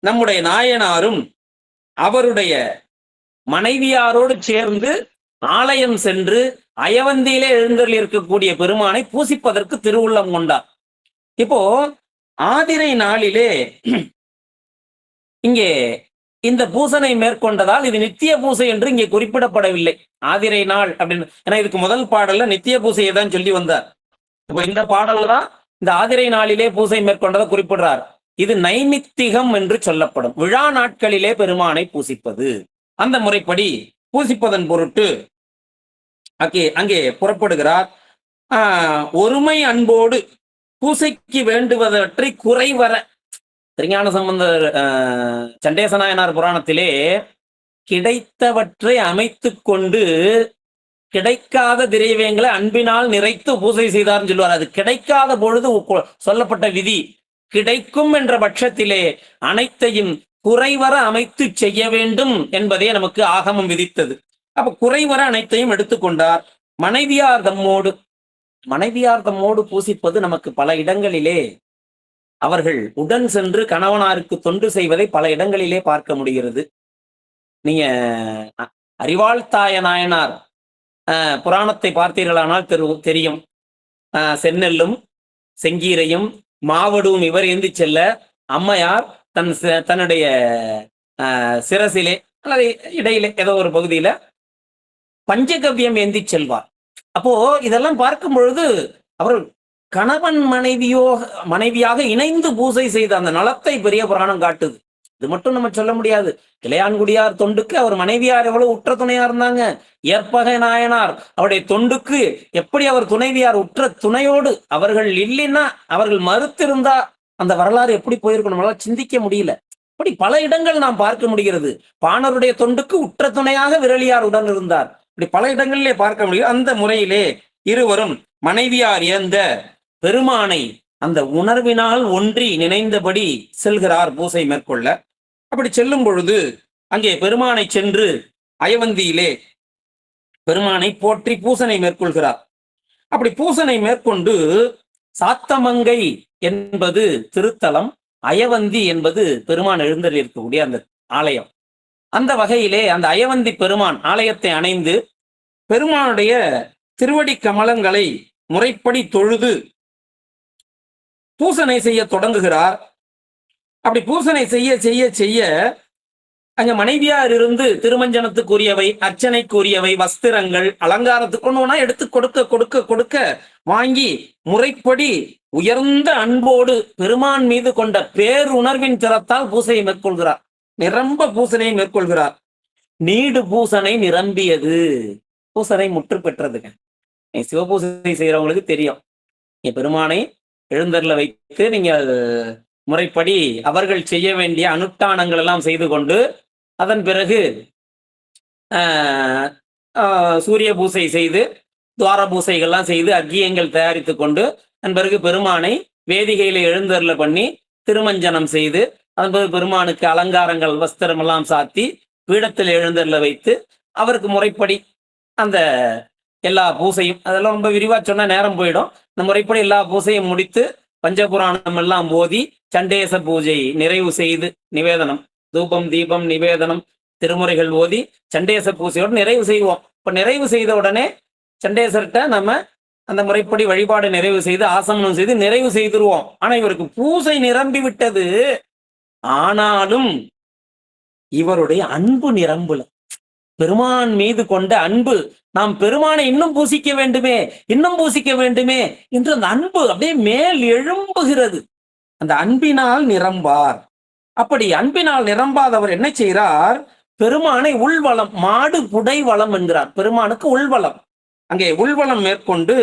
நம்முடைய நாயனாரும் அவருடைய மனைவியாரோடு சேர்ந்து ஆலயம் சென்று அயவந்தியிலே எழுந்தருளி இருக்கக்கூடிய பெருமானை பூசிப்பதற்கு திருவுள்ளம் கொண்டார். இப்போ ஆதிரை நாளிலே இங்கே இந்த பூசனை மேற்கொண்டதால் இது நித்திய பூசை என்று இங்கே குறிப்பிடப்படவில்லை. ஆதிரை நாள் அப்படின்னு, ஏன்னா இதுக்கு முதல் பாடல்ல நித்திய பூசையை தான் சொல்லி வந்தார். இப்போ இந்த பாடல்ல தான் இந்த ஆதிரை நாளிலே பூசை மேற்கொண்டதை குறிப்பிடுறார். இது நைமித்திகம் என்று சொல்லப்படும். விழா நாட்களிலே பெருமானை பூசிப்பது. அந்த முறைப்படி பூசிப்பதன் பொருட்டு அங்கே புறப்படுகிறார். ஒருமை அன்போடு பூசைக்கு வேண்டுவதற்றை குறைவர திருஞான சம்பந்தர் சண்டேசநாயனார் புராணத்திலே கிடைத்தவற்றை அமைத்து கொண்டு கிடைக்காத திரவியங்களை அன்பினால் நிறைத்து பூசை செய்தார்னு சொல்லுவார். அது கிடைக்காத பொழுது சொல்லப்பட்ட விதி, கிடைக்கும் என்ற பட்சத்திலே அனைத்தையும் குறைவர அமைத்து செய்ய வேண்டும் என்பதே நமக்கு ஆகமம் விதித்தது. அப்ப குறைவர அனைத்தையும் எடுத்துக்கொண்டார். மனைவியார் தம்மோடு பூசிப்பது நமக்கு பல இடங்களிலே அவர்கள் உடன் சென்று கணவனாருக்கு தொண்டு செய்வதை பல இடங்களிலே பார்க்க முடிகிறது. நீங்க அறிவாழ்த்தாய நாயனார் புராணத்தை பார்த்தீர்களானால் தெரியும். செந்நெல்லும் செங்கீரையும் மாவடும் இவர் ஏந்தி செல்ல அம்மையார் தன்னுடைய சிரசிலே அல்லது இடையிலே ஏதோ ஒரு பகுதியில பஞ்சகவ்யம் ஏந்தி செல்வார். அப்போ இதெல்லாம் பார்க்கும் பொழுது அவர் கணவன் மனைவியாக இணைந்து பூசை செய்த அந்த நலத்தை பெரிய புராணம் காட்டுது. இது மட்டும் நம்ம சொல்ல முடியாது. இளையான்குடியார் தொண்டுக்கு அவர் மனைவியார் எவ்வளவு உற்ற துணையா இருந்தாங்க. ஏற்பகை நாயனார் அவருடைய தொண்டுக்கு எப்படி அவர் துணைவியார் உற்ற துணையோடு, அவர்கள் இல்லைன்னா அவர்கள் மறுத்திருந்தா அந்த வரலாறு எப்படி போயிருக்கும் நம்மளால சிந்திக்க முடியல. இப்படி பல இடங்கள் நாம் பார்க்க முடிகிறது. பாணருடைய தொண்டுக்கு உற்ற துணையாக விரலியார் உடன் இருந்தார். இப்படி பல இடங்களிலே பார்க்க முடியும். அந்த முறையிலே இருவரும் மனைவியார் ஏந்த பெருமானை அந்த உணர்வினால் ஒன்றி நினைந்தபடி செல்கிறார் பூசை மேற்கொள்ள. அப்படி செல்லும் பொழுது அங்கே பெருமானை சென்று அயவந்தியிலே பெருமானை போற்றி பூசனை மேற்கொள்கிறார். அப்படி பூசனை மேற்கொண்டு சாத்தமங்கை என்பது திருத்தலம், அயவந்தி என்பது பெருமான் எழுந்தருளி இருக்கக்கூடிய அந்த ஆலயம். அந்த வகையிலே அந்த அயவந்தி பெருமான் ஆலயத்தை அணைந்து பெருமானுடைய திருவடி கமலங்களை முறைப்படி தொழுது பூசனை செய்ய தொடங்குகிறார். அப்படி பூசனை செய்ய செய்ய செய்ய அங்க மனைவியார் இருந்து திருமஞ்சனத்துக்குரியவை, அர்ச்சனைக்குரியவை, வஸ்திரங்கள், அலங்காரத்துக்கு ஒண்ணு எடுத்து கொடுக்க கொடுக்க கொடுக்க வாங்கி முறைப்படி உயர்ந்த அன்போடு பெருமான் மீது கொண்ட பேருணர்வின் திறத்தால் பூசையை மேற்கொள்கிறார். நிரம்ப பூசனையை மேற்கொள்கிறார். நீடு பூசனை நிரம்பியது. பூசனை முற்று பெற்றதுங்க. சிவபூசை செய்யறவங்களுக்கு தெரியும். பெருமானை எழுந்தருள வைத்து நீங்கள் முறைப்படி அவர்கள் செய்ய வேண்டிய அனுஷ்டானங்கள் எல்லாம் செய்து கொண்டு அதன் பிறகு சூரிய பூசை செய்து துவார பூசைகள்லாம் செய்து அக்கியங்கள் தயாரித்து கொண்டு அதன் பிறகு பெருமானை வேதிகையில எழுந்தருள பண்ணி திருமஞ்சனம் செய்து அதன் பிறகு பெருமானுக்கு அலங்காரங்கள் வஸ்திரம் எல்லாம் சாத்தி பீடத்தில் எழுந்தருள வைத்து அவருக்கு முறைப்படி அந்த எல்லா பூசையும், அதெல்லாம் ரொம்ப விரிவா சொன்னா நேரம் போயிடும். இந்த முறைப்படி எல்லா பூசையும் முடித்து பஞ்சபுராணம் எல்லாம் ஓதி சண்டேச பூஜை நிறைவு செய்து நிவேதனம், தூபம் தீபம் நிவேதனம் திருமுறைகள் ஓதி சண்டேச பூஜையோடு நிறைவு செய்வோம். இப்ப நிறைவு செய்த உடனே சண்டேசர்கிட்ட நம்ம அந்த முறைப்படி வழிபாடு நிறைவு செய்து ஆசமனம் செய்து நிறைவு செய்திருவோம். ஆனா இவருக்கு பூசை நிரம்பி விட்டது. ஆனாலும் இவருடைய அன்பு நிரம்புல. பெருமான் மீது கொண்ட அன்பு, நாம் பெருமானை இன்னும் பூசிக்க வேண்டுமே, இன்னும் பூசிக்க வேண்டுமே என்று அந்த அன்பு அப்படியே மேல் எழும்புகிறது. அந்த அன்பினால் நிரம்பார். அப்படி அன்பினால் நிரம்பாதவர் என்ன செய்கிறார்? பெருமானை உள்வளம், மாடு புடை வளம் என்கிறார். பெருமானுக்கு உள்வளம், அங்கே உள்வளம் மேற்கொண்டு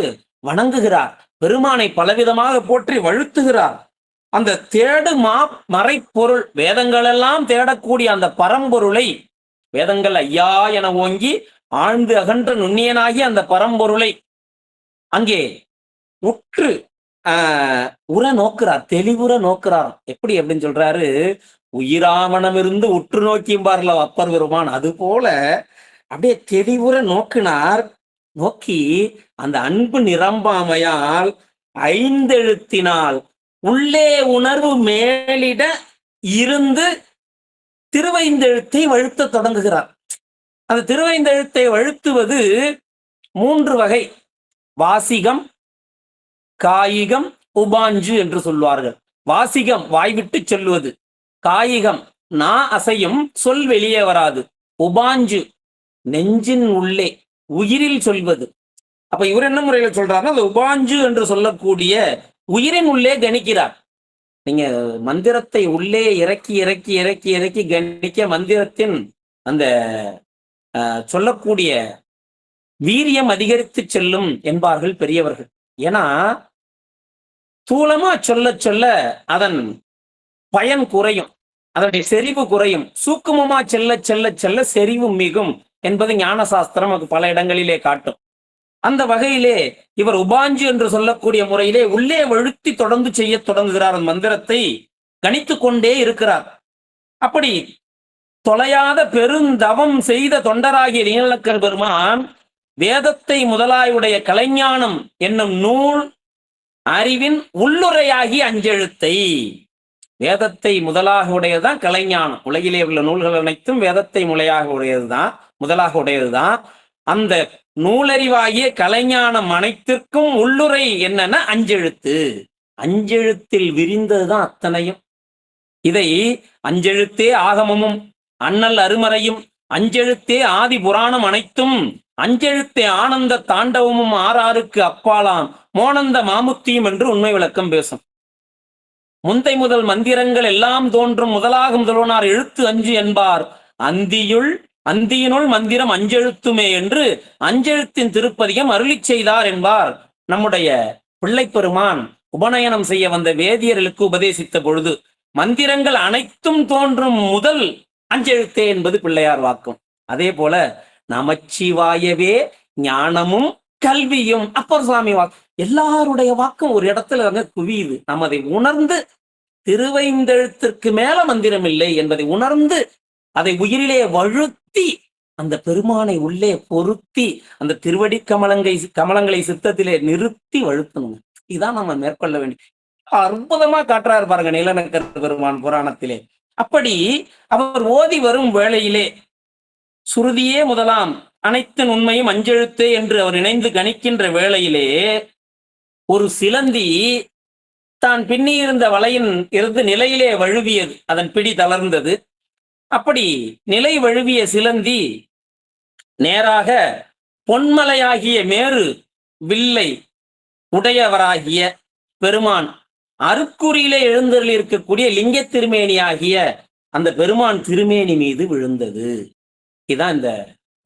வணங்குகிறார். பெருமானை பலவிதமாக போற்றி வழுத்துகிறார். அந்த தேடு மறைப்பொருள், வேதங்கள் எல்லாம் தேடக்கூடிய அந்த பரம்பொருளை, வேதங்கள் ஐயா என ஓங்கி ஆழ்ந்து அகன்ற நுண்ணியனாகி அந்த பரம்பொருளை அங்கே உற்று உற நோக்கிறார், தெளிவுற நோக்கிறார். எப்படி அப்படின்னு சொல்றாரு? உயிராமணம் இருந்து உற்று நோக்கியும்பார்ல அப்பர் பெருமான். அது போல அப்படியே தெளிவுற நோக்கினார். நோக்கி அந்த அன்பு நிரம்பாமையால் ஐந்தெழுத்தினால் உள்ளே உணர்வு மேலிட இருந்து திருவைந்தெழுத்தை வழுத்த தொடங்குகிறார். அந்த திருவைந்தெழுத்தை வழுத்துவது 3 வகை: வாசிகம், காயிகம், உபாஞ்சு என்று சொல்வார்கள். வாசிகம் வாய்விட்டு சொல்லுவது, காயிகம் நா அசையும் சொல் வெளியே வராது, உபாஞ்சு நெஞ்சின் உள்ளே உயிரில் சொல்வது. அப்ப இவர் என்ன முறையில் சொல்றாருன்னா, அந்த உபாஞ்சு என்று சொல்லக்கூடிய உயிரின் உள்ளே கணிக்கிறார். நீங்க மந்திரத்தை உள்ளே இறக்கி இறக்கி இறக்கி இறக்கி கணிக்க மந்திரத்தின் அந்த சொல்லக்கூடிய வீரியம் அதிகரித்து செல்லும் என்பார்கள் பெரியவர்கள். ஏன்னா தூளமா சொல்ல சொல்ல அதன் பயன் குறையும், அதனுடைய செறிவு குறையும். சூக்குமமா செல்ல செல்ல செல்ல செறிவு மிகும் என்பது ஞான சாஸ்திரம் நமக்கு பல இடங்களிலே காட்டும். அந்த வகையிலே இவர் உபாஞ்சு என்று சொல்லக்கூடிய முறையிலே உள்ளே வழுத்தி தொடர்ந்து செய்ய தொடங்குகிறார். அந்த மந்திரத்தை கணித்து கொண்டே இருக்கிறார். அப்படி தொலையாத பெருந்தவம் செய்த தொண்டராகிய நீலக்கர் பெருமான் வேதத்தை முதலாயுடைய கலைஞானம் என்னும் நூல் அறிவின் உள்ளுரையாகி அஞ்செழுத்தை, வேதத்தை முதலாக உடையதுதான் கலைஞானம். உலகிலே உள்ள நூல்கள் அனைத்தும் வேதத்தை முளையாக உடையதுதான், முதலாக உடையதுதான். அந்த நூலறிவாகிய கலைஞானம் அனைத்திற்கும் உள்ளுரை என்னன்னா அஞ்செழுத்து. அஞ்செழுத்தில் விரிந்ததுதான் அத்தனையும். இதை அஞ்செழுத்தே ஆகமமும் அண்ணல் அருமறையும் அஞ்செழுத்தே ஆதி புராணம் அனைத்தும் அஞ்செழுத்தே ஆனந்த தாண்டவமும் ஆறாருக்கு அப்பாலாம் மோனந்த மாமுத்தியும் என்று உண்மை விளக்கம் பேசும். முந்தை முதல் மந்திரங்கள் எல்லாம் தோன்றும் முதலாக முதல்வனார் எழுத்து அஞ்சு என்பார். அந்தியினுள் மந்திரம் அஞ்செழுத்துமே என்று அஞ்செழுத்தின் திருப்பதிகம் அருளி செய்தார் என்பார் நம்முடைய பிள்ளை பெருமான். உபநயனம் செய்ய வந்த வேதியர்களுக்கு உபதேசித்த பொழுது மந்திரங்கள் அனைத்தும் தோன்றும் முதல் அஞ்செழுத்தே என்பது பிள்ளையார் வாக்கும். அதே போல நமச்சிவாயவே ஞானமும் கல்வியும் அப்பர் சுவாமி வாக்கு. எல்லாருடைய வாக்கும் ஒரு இடத்துல வந்து குவியுது. நாம் அதை உணர்ந்து திருவைந்தெழுத்திற்கு மேல மந்திரம் இல்லை என்பதை உணர்ந்து அதை உயிரிலே வழுத்தி அந்த பெருமானை உள்ளே பொருத்தி அந்த திருவடி கமலங்களை சித்தத்திலே நிறுத்தி வழுத்தணும். இதான் நம்ம மேற்கொள்ள வேண்டிய. அற்புதமா காட்டுறாரு பாருங்க நீலநக்கர் பெருமான் புராணத்திலே. அப்படி அவர் ஓதி வரும் வேளையிலே சுருதியே முதலாம் அனைத்தின் உண்மையும் அஞ்செழுத்தே என்று அவர் இணைந்து கணிக்கின்ற வேளையிலே ஒரு சிலந்தி தான் பின்னியிருந்த வலையின் இருந்து நிலையிலே வழுவியது. அதன் பிடி தளர்ந்தது. அப்படி நிலை வழுவிய சிலந்தி நேராக பொன்மலையாகிய மேரு வில்லை உடையவராகிய பெருமான் அருக்குறியிலே எழுந்தருளி இருக்கக்கூடிய லிங்க திருமேனி ஆகிய அந்த பெருமான் திருமேனி மீது விழுந்தது. இதுதான் இந்த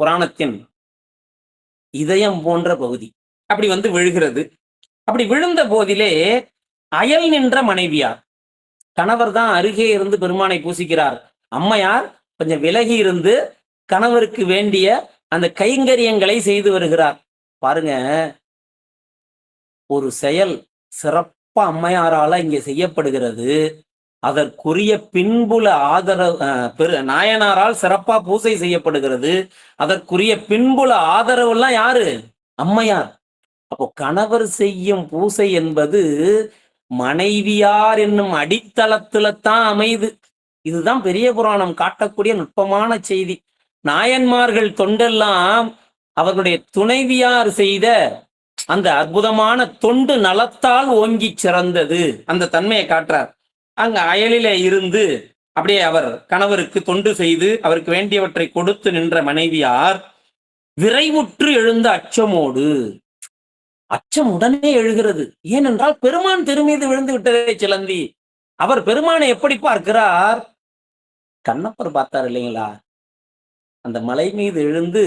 புராணத்தின் இதயம் போன்ற பகுதி. அப்படி வந்து விழுகிறது. அப்படி விழுந்த போதிலே அயல் நின்ற மனைவியார், கணவர் தான் அருகே இருந்து பெருமானை பூசிக்கிறார். அம்மையார் கொஞ்சம் விலகி இருந்து கணவருக்கு வேண்டிய அந்த கைங்கரியங்களை செய்து வருகிறார். பாருங்க, ஒரு செயல் சிறப்பா அம்மையாரால இங்கே செய்யப்படுகிறது. அதற்குரிய பின்புல ஆதரவு நாயனாரால் சிறப்பா பூசை செய்யப்படுகிறது. அதற்குரிய பின்புல ஆதரவு எல்லாம் யாரு? அம்மையார். அப்போ கணவர் செய்யும் பூசை என்பது மனைவியார் என்னும் அடித்தளத்துல தான் அமைது. இதுதான் பெரிய புராணம் காட்டக்கூடிய நுட்பமான செய்தி. நாயன்மார்கள் தொண்டெல்லாம் அவர்களுடைய துணைவியார் செய்த அந்த அற்புதமான தொண்டு நலத்தால் ஓங்கி சிறந்தது. அந்த தன்மையை காட்டுறார். அங்க அயலிலே இருந்து அப்படியே அவர் கணவருக்கு தொண்டு செய்து அவருக்கு வேண்டியவற்றை கொடுத்து நின்ற மனைவியார் விரைவுற்று எழுந்த அச்சமோடு, அச்சம் உடனே எழுகிறது. ஏனென்றால் பெருமான் திருமீது விழுந்து விட்டதே சிலந்தி. அவர் பெருமானை எப்படி பார்க்கிறார்? கண்ணப்பர் பார்த்தார் இல்லைங்களா? அந்த மலை மீது எழுந்து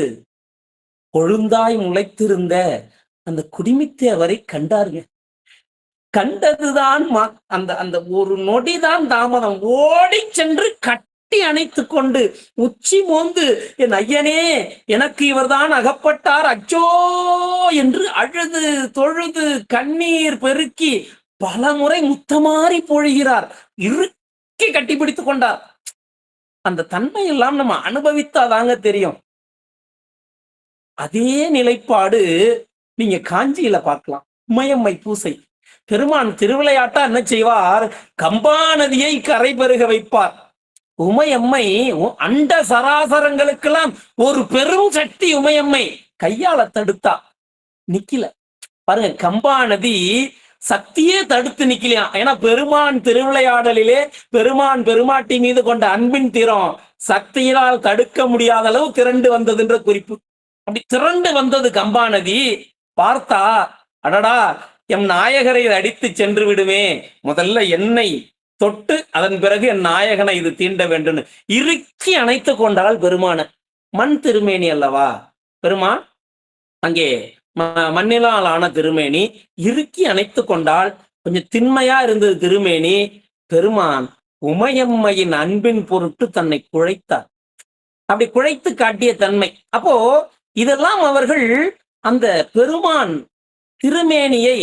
கொழுந்தாய் முளைத்திருந்த அந்த குடிமித்தேவரை கண்டாருங்க. கண்டதுதான் அந்த அந்த ஒரு நொடிதான் தாமதம். ஓடி சென்று கட்டி அணைத்து கொண்டு உச்சி மோந்து, என் ஐயனே, எனக்கு இவர்தான் அகப்பட்டார், அச்சோ என்று அழுது தொழுது கண்ணீர் பெருக்கி பல முறை முத்தமாறி பொழிகிறார். கட்டிப்பிடித்து கொண்டார். அந்த தன்மை எல்லாம் நம்ம அனுபவித்தாதாங்க தெரியும். அதே நிலைப்பாடு நீங்க காஞ்சியில பார்க்கலாம். உமையம்மை பூசை. பெருமான் திருவிளையாட்டா என்ன செய்வார்? கம்பா நதியை கரை பெருக வைப்பார். உமையம்மை அண்ட சராசரங்களுக்கெல்லாம் ஒரு பெரும் சக்தி. உமையம்மை கையால தடுத்தா நிக்கல. பாருங்க, கம்பா நதி சக்தியே தடுத்து நிக்கலையா. ஏன்னா பெருமான் திருவிளையாடலிலே பெருமான் பெருமாட்டி மீது கொண்ட அன்பின் திறம் சக்தியினால் தடுக்க முடியாத அளவு திரண்டு வந்ததுன்ற குறிப்பு. அப்படி திரண்டு வந்தது கம்பா நதி. பார்த்தா, அடடா, என் நாயகரை அடித்து சென்று விடுமே, முதல்ல என்னை தொட்டு அதன் பிறகு என் நாயகனை இது தீண்ட வேண்டும். இறுக்கி அணைத்து கொண்டால் பெருமான. மண் திருமேனி அல்லவா பெருமான், அங்கே மண்ணிலால் ஆன திருமேனி. இறுக்கி அணைத்து கொண்டால் கொஞ்சம் திண்மையா இருந்தது திருமேனி. பெருமான் உமையம்மையின் அன்பின் பொருட்டு தன்னை குழைத்தார். அப்படி குழைத்து காட்டிய தன்மை. அப்போ இதெல்லாம் அவர்கள் அந்த பெருமான் திருமேனியை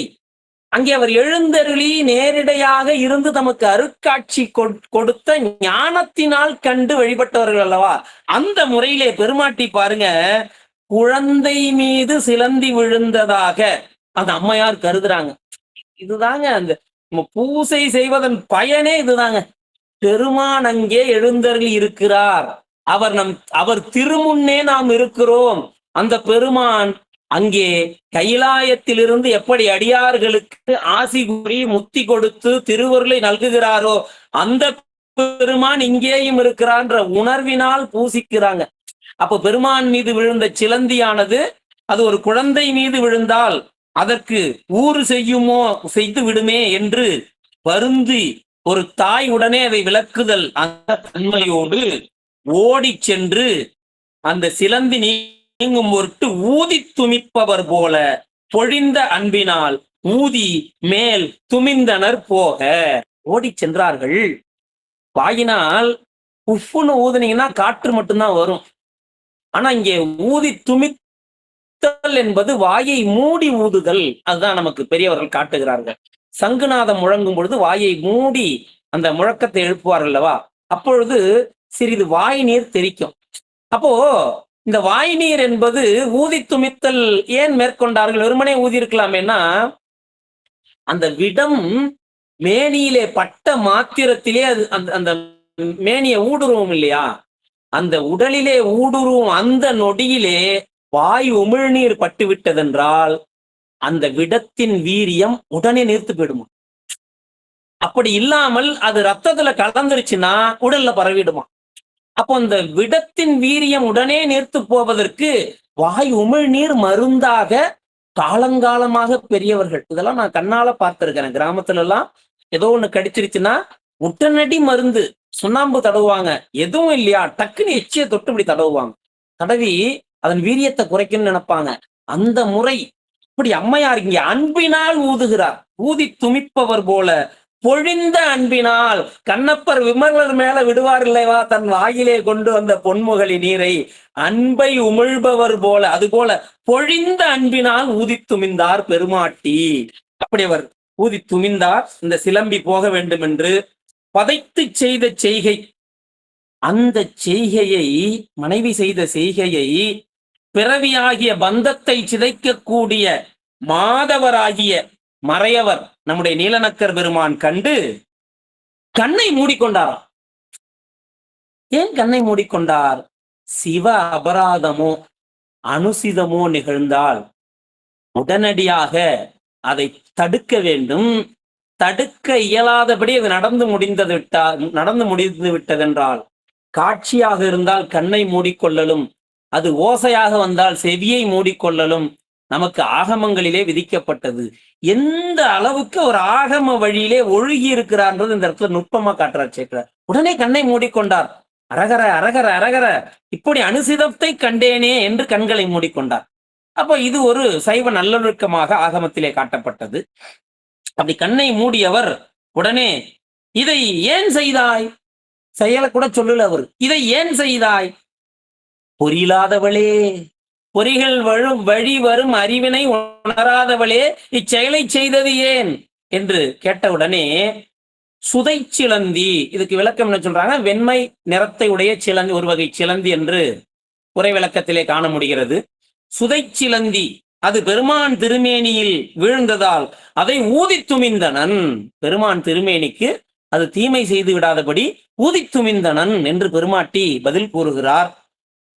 அங்கே அவர் எழுந்தருளி நேரிடையாக இருந்து தமக்கு அருட்காட்சி கொடுத்த ஞானத்தினால் கண்டு வழிபட்டவர்கள் அல்லவா. அந்த முறையிலே பெருமாட்டி பாருங்க, குழந்தை மீது சிலந்தி விழுந்ததாக அந்த அம்மையார் கருதுறாங்க. இதுதாங்க அந்த பூசை செய்வதன் பயனே இதுதாங்க. பெருமான் அங்கே எழுந்தருளி இருக்கிறார். அவர் திருமுன்னே நாம் இருக்கிறோம். அந்த பெருமான் அங்கே கைலாயத்திலிருந்து எப்படி அடியார்களுக்கு ஆசி கூறி முத்தி கொடுத்து திருவருளை நல்குகிறாரோ அந்த பெருமான் இங்கேயும் இருக்கிறான்ற உணர்வினால் பூசிக்கிறாங்க. அப்போ பெருமான் மீது விழுந்த சிலந்தியானது அது ஒரு குழந்தை மீது விழுந்தால் அதற்கு ஊறு செய்து விடுமே என்று வருந்தி ஒரு தாய் உடனே அதை விளக்குதல் அந்த தன்மையோடு ஓடி சென்று அந்த சிலந்தி நீங்கும் பொருட்டு ஊதி துமிப்பவர் போல பொழிந்த அன்பினால் ஊதி மேல் துமிந்தனர் போக ஓடி சென்றார்கள். வாயினால் உப்புன்னு ஊதுனீங்கன்னா காற்று மட்டும்தான் வரும். ஆனா இங்கே ஊதி துமித்தல் என்பது வாயை மூடி ஊதுதல். அதுதான் நமக்கு பெரியவர்கள் காட்டுகிறார்கள். சங்குநாதம் முழங்கும் பொழுது வாயை மூடி அந்த முழக்கத்தை எழுப்புவார்கள் அல்லவா, அப்பொழுது சிறிது வாய் நீர் தெரிக்கும். அப்போ இந்த வாய் நீர் என்பது ஊதி துமித்தல் ஏன் மேற்கொண்டார்கள்? வெறுமனே ஊதி இருக்கலாமேனா, அந்த விடம் மேனியிலே பட்ட மாத்திரத்திலே அது அந்த மேனியை ஊடுருவும் இல்லையா, அந்த உடலிலே ஊடுருவும் அந்த நொடியிலே வாய் உமிழ்நீர் பட்டு விட்டதென்றால் அந்த விடத்தின் வீரியம் உடனே நிறுத்து போயிடுமா. அப்படி இல்லாமல் அது ரத்தத்துல கலந்துருச்சுன்னா உடல்ல பரவிடுமா. அப்போ அந்த விடத்தின் வீரியம் உடனே நிறுத்து போவதற்கு வாய் உமிழ்நீர் மருந்தாக காலங்காலமாக பெரியவர்கள், இதெல்லாம் நான் கண்ணால பார்த்திருக்கிறேன். கிராமத்துல எல்லாம் ஏதோ ஒண்ணு கடிச்சிருச்சுன்னா உடனடி மருந்து சுண்ணாம்பு தடவுவாங்க. எதுவும் இல்லையா, டக்குன்னு எச்சிய தொட்டு இப்படி தடவுவாங்க. தடவி அதன் வீரியத்தை குறைக்கணும்னு நினைப்பாங்க. அந்த முறை இப்படி அம்மையார் இங்கே அன்பினால் ஊதுகிறார். ஊதி துமிப்பவர் போல பொழிந்த அன்பினால். கண்ணப்பர் விமலர் மேல விடுவார் இல்லைவா தன் வாயிலே கொண்டு வந்த பொன்முகலி நீரை, அன்பை உமிழ்பவர் போல அது போல பொழிந்த அன்பினால் ஊதி துமிந்தார் பெருமாட்டி. அப்படி அவர் ஊதி துமிந்தார். இந்த சிலம்பி போக வேண்டும் என்று பதைத்து செய்த செய்கை, அந்த செய்கையை மனைவி செய்த செய்கையை பிறவியாகிய பந்தத்தை சிதைக்கக்கூடிய மாதவராகிய மறையவர் நம்முடைய நீலநக்கர் பெருமான் கண்டு கண்ணை மூடிக்கொண்டாராம். ஏன் கண்ணை மூடிக்கொண்டார்? சிவ அபராதமோ அனுசிதமோ நிகழ்ந்தால் உடனடியாக அதை தடுக்க வேண்டும். தடுக்க இயலாதபடி அது நடந்து முடிந்து விட்டதென்றால், காட்சியாக இருந்தால் கண்ணை மூடிக்கொள்ளலும், அது ஓசையாக வந்தால் செவியை மூடிக்கொள்ளலும் நமக்கு ஆகமங்களிலே விதிக்கப்பட்டது. எந்த அளவுக்கு ஒரு ஆகம வழியிலே ஒழுகி இருக்கிறார்ன்றது இந்த இடத்துல நுட்பமா காட்டுறார் சேக்கரார். உடனே கண்ணை மூடிக்கொண்டார். அரகர அரகர அரகர இப்படி அனுசிதத்தை கண்டேனே என்று கண்களை மூடிக்கொண்டார். அப்போ இது ஒரு சைவ நல்லொழுக்கமாக ஆகமத்திலே காட்டப்பட்டது. அப்படி கண்ணை மூடியவர் உடனே இதை ஏன் செய்தாய், செயலை கூட சொல்லல அவர், இதை ஏன் செய்தாய்? பொறியில்லாதவளே, பொறிகள் வழி வரும் அறிவினை உணராதவளே, இச்செயலை செய்தது ஏன் என்று கேட்டவுடனே சுதை சிலந்தி, இதுக்கு விளக்கம் என்ன சொல்றாங்க? வெண்மை நிறத்தை உடைய சிலந்தி, ஒரு வகை சிலந்தி என்று உரை விளக்கத்திலே காண முடிகிறது. சுதை சிலந்தி அது பெருமான் திருமேனியில் வீழ்ந்ததால் அதை ஊதி துமிந்தனன். பெருமான் திருமேனிக்கு அது தீமை செய்து விடாதபடி ஊதி துமிந்தனன் என்று பெருமாட்டி பதில் கூறுகிறார்.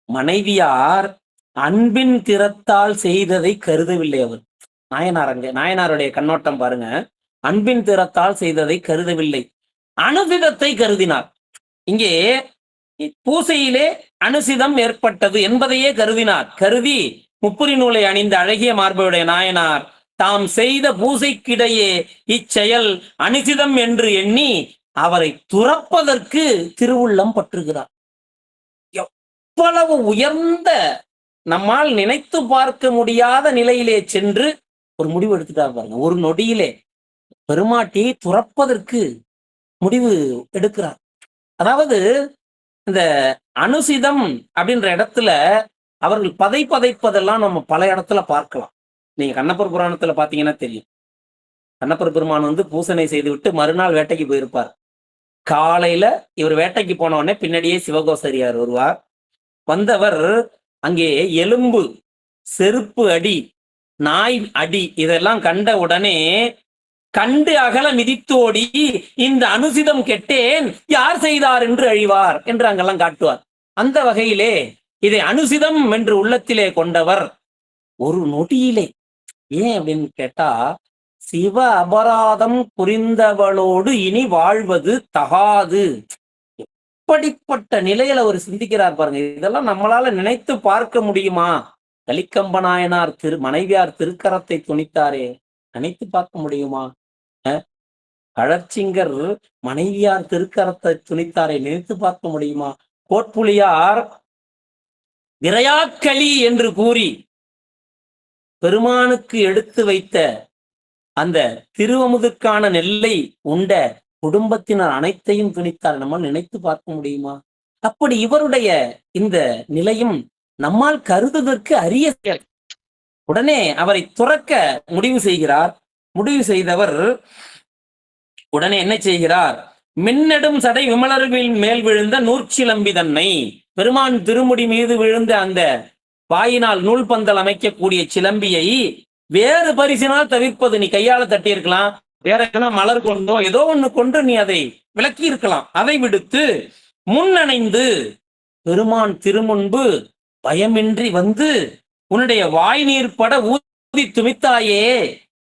மனைவியார் அன்பின் திறத்தால் செய்ததை கருதவில்லை. அவர் நாயனாருடைய கண்ணோட்டம் பாருங்க. அன்பின் திறத்தால் செய்ததை கருதவில்லை, அனுசிதத்தை கருதினார். இங்கே பூசையிலே அனுசிதம் ஏற்பட்டது என்பதையே கருதி முப்புரி நூலை அணிந்த அழகிய மார்புடைய நாயனார் தாம் செய்த பூசைக்கிடையே இச்செயல் அனுசிதம் என்று எண்ணி அவரை துறப்பதற்கு திருவுள்ளம் பற்றுகிறார். எவ்வளவு உயர்ந்த, நம்மால் நினைத்து பார்க்க முடியாத நிலையிலே சென்று ஒரு முடிவு எடுத்துட்டார் பாருங்க. ஒரு நொடியிலே பெருமாட்டியை துறப்பதற்கு முடிவு எடுக்கிறார். அதாவது இந்த அனுசிதம் அப்படின்ற இடத்துல அவர்கள் பதைப்பதெல்லாம் நம்ம பல இடத்துல பார்க்கலாம். நீங்க கண்ணப்பர் புராணத்துல பாத்தீங்கன்னா தெரியும். கண்ணப்பர் பெருமான் பூசனை செய்து விட்டு மறுநாள் வேட்டைக்கு போயிருப்பார். காலையில இவர் வேட்டைக்கு போன உடனே பின்னாடியே சிவகோசரியார் வருவார். வந்தவர் அங்கே எலும்பு, செருப்பு அடி, நாய் அடி இதெல்லாம் கண்ட உடனே கண்டு அகல மிதித்தோடி இந்த அனுசிதம் கெட்டேன் யார் செய்தார் என்று அழிவார் என்று அங்கெல்லாம் காட்டுவார். அந்த வகையிலே இதை அனுசிதம் என்று உள்ளத்திலே கொண்டவர் ஒரு நொடியிலே, ஏன் அப்படின்னு கேட்டா, சிவ அபராதம் புரிந்தவளோடு இனி வாழ்வது தகாது. எப்படிப்பட்ட நிலையில அவர் சிந்திக்கிறார் பாருங்க. இதெல்லாம் நம்மளால நினைத்து பார்க்க முடியுமா? கலிக்கம்ப நாயனார் மனைவியார் திருக்கரத்தை துணித்தாரே, நினைத்து பார்க்க முடியுமா? கழற்சிங்கர் மனைவியார் திருக்கரத்தை துணித்தாரை நினைத்து பார்க்க முடியுமா? கோட்புலியார் விரையாக்களி என்று கூறி பெருமானுக்கு எடுத்து வைத்த அந்த திருவமுதுக்கான நெல்லை உண்ட குடும்பத்தினர் அனைத்தையும் துணித்தார். நம்மால் நினைத்து பார்க்க முடியுமா? அப்படி இவருடைய இந்த நிலையும் நம்மால் கருதுவதற்கு அரிய செயல். உடனே அவரை துறக்க முடிவு செய்கிறார். முடிவு செய்தவர் உடனே என்ன செய்கிறார்? மின்னடும் சடை விமலர்களின் மேல் விழுந்த நூற்சிலம்பி தன்னை, பெருமான் திருமுடி மீது விழுந்த அந்த வாயினால் நூல் பந்தல் அமைக்கக்கூடிய சிலம்பியை வேறு பரிசினால் தவிர்ப்பது. நீ கையால தட்டி இருக்கலாம், வேற எதனா மலர் கொண்டோ ஏதோ ஒண்ணு கொண்டு நீ அதை விளக்கி இருக்கலாம். அதை விடுத்து முன்னணைந்து பெருமான் திருமுன்பு பயமின்றி வந்து உன்னுடைய வாய் நீர் பட ஊதி துமித்தாயே,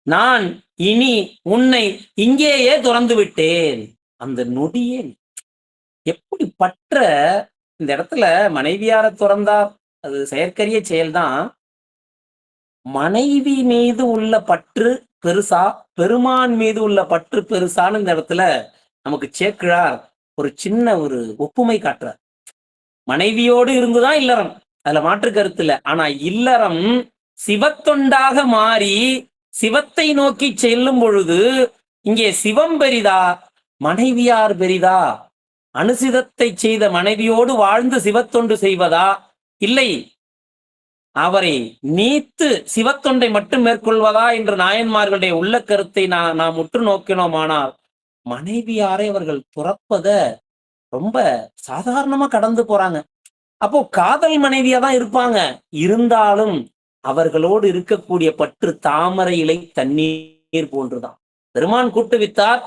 நான் இனி உன்னை இங்கேயே துறந்து விட்டேன். அந்த நொடியே எப்படி பற்ற இந்த இடத்துல மனைவியார துறந்தார், அது செயற்கரிய செயல்தான். மனைவி மீது உள்ள பற்று பெருசா, பெருமான் மீது உள்ள பற்று பெருசான்னு இந்த இடத்துல நமக்கு சேக்கிழார் ஒரு சின்ன ஒரு ஒப்புமை காட்டுறார். மனைவியோடு இருந்துதான் இல்லறம், அதுல மாற்று கருத்து இல்லை. ஆனா இல்லறம் சிவத்தொண்டாக மாறி சிவத்தை நோக்கி செல்லும் பொழுது இங்கே சிவம் பெரிதா மனைவியார் பெரிதா? அனுசிதத்தை செய்த மனைவியோடு வாழ்ந்து சிவத்தொண்டு செய்வதா, இல்லை அவரை நீத்து சிவத்தொண்டை மட்டும் மேற்கொள்வதா என்று நாயன்மார்களுடைய உள்ள கருத்தை நாம் உற்று நோக்கினோமானால் மனைவியாரை அவர்கள் துறப்பத ரொம்ப சாதாரணமா கடந்து போறாங்க. அப்போ காதல் மனைவியா தான் இருப்பாங்க. இருந்தாலும் அவர்களோடு இருக்கக்கூடிய பற்று தாமரை இலை தண்ணீர் போன்றுதான். பெருமான் கூட்டுவித்தார்,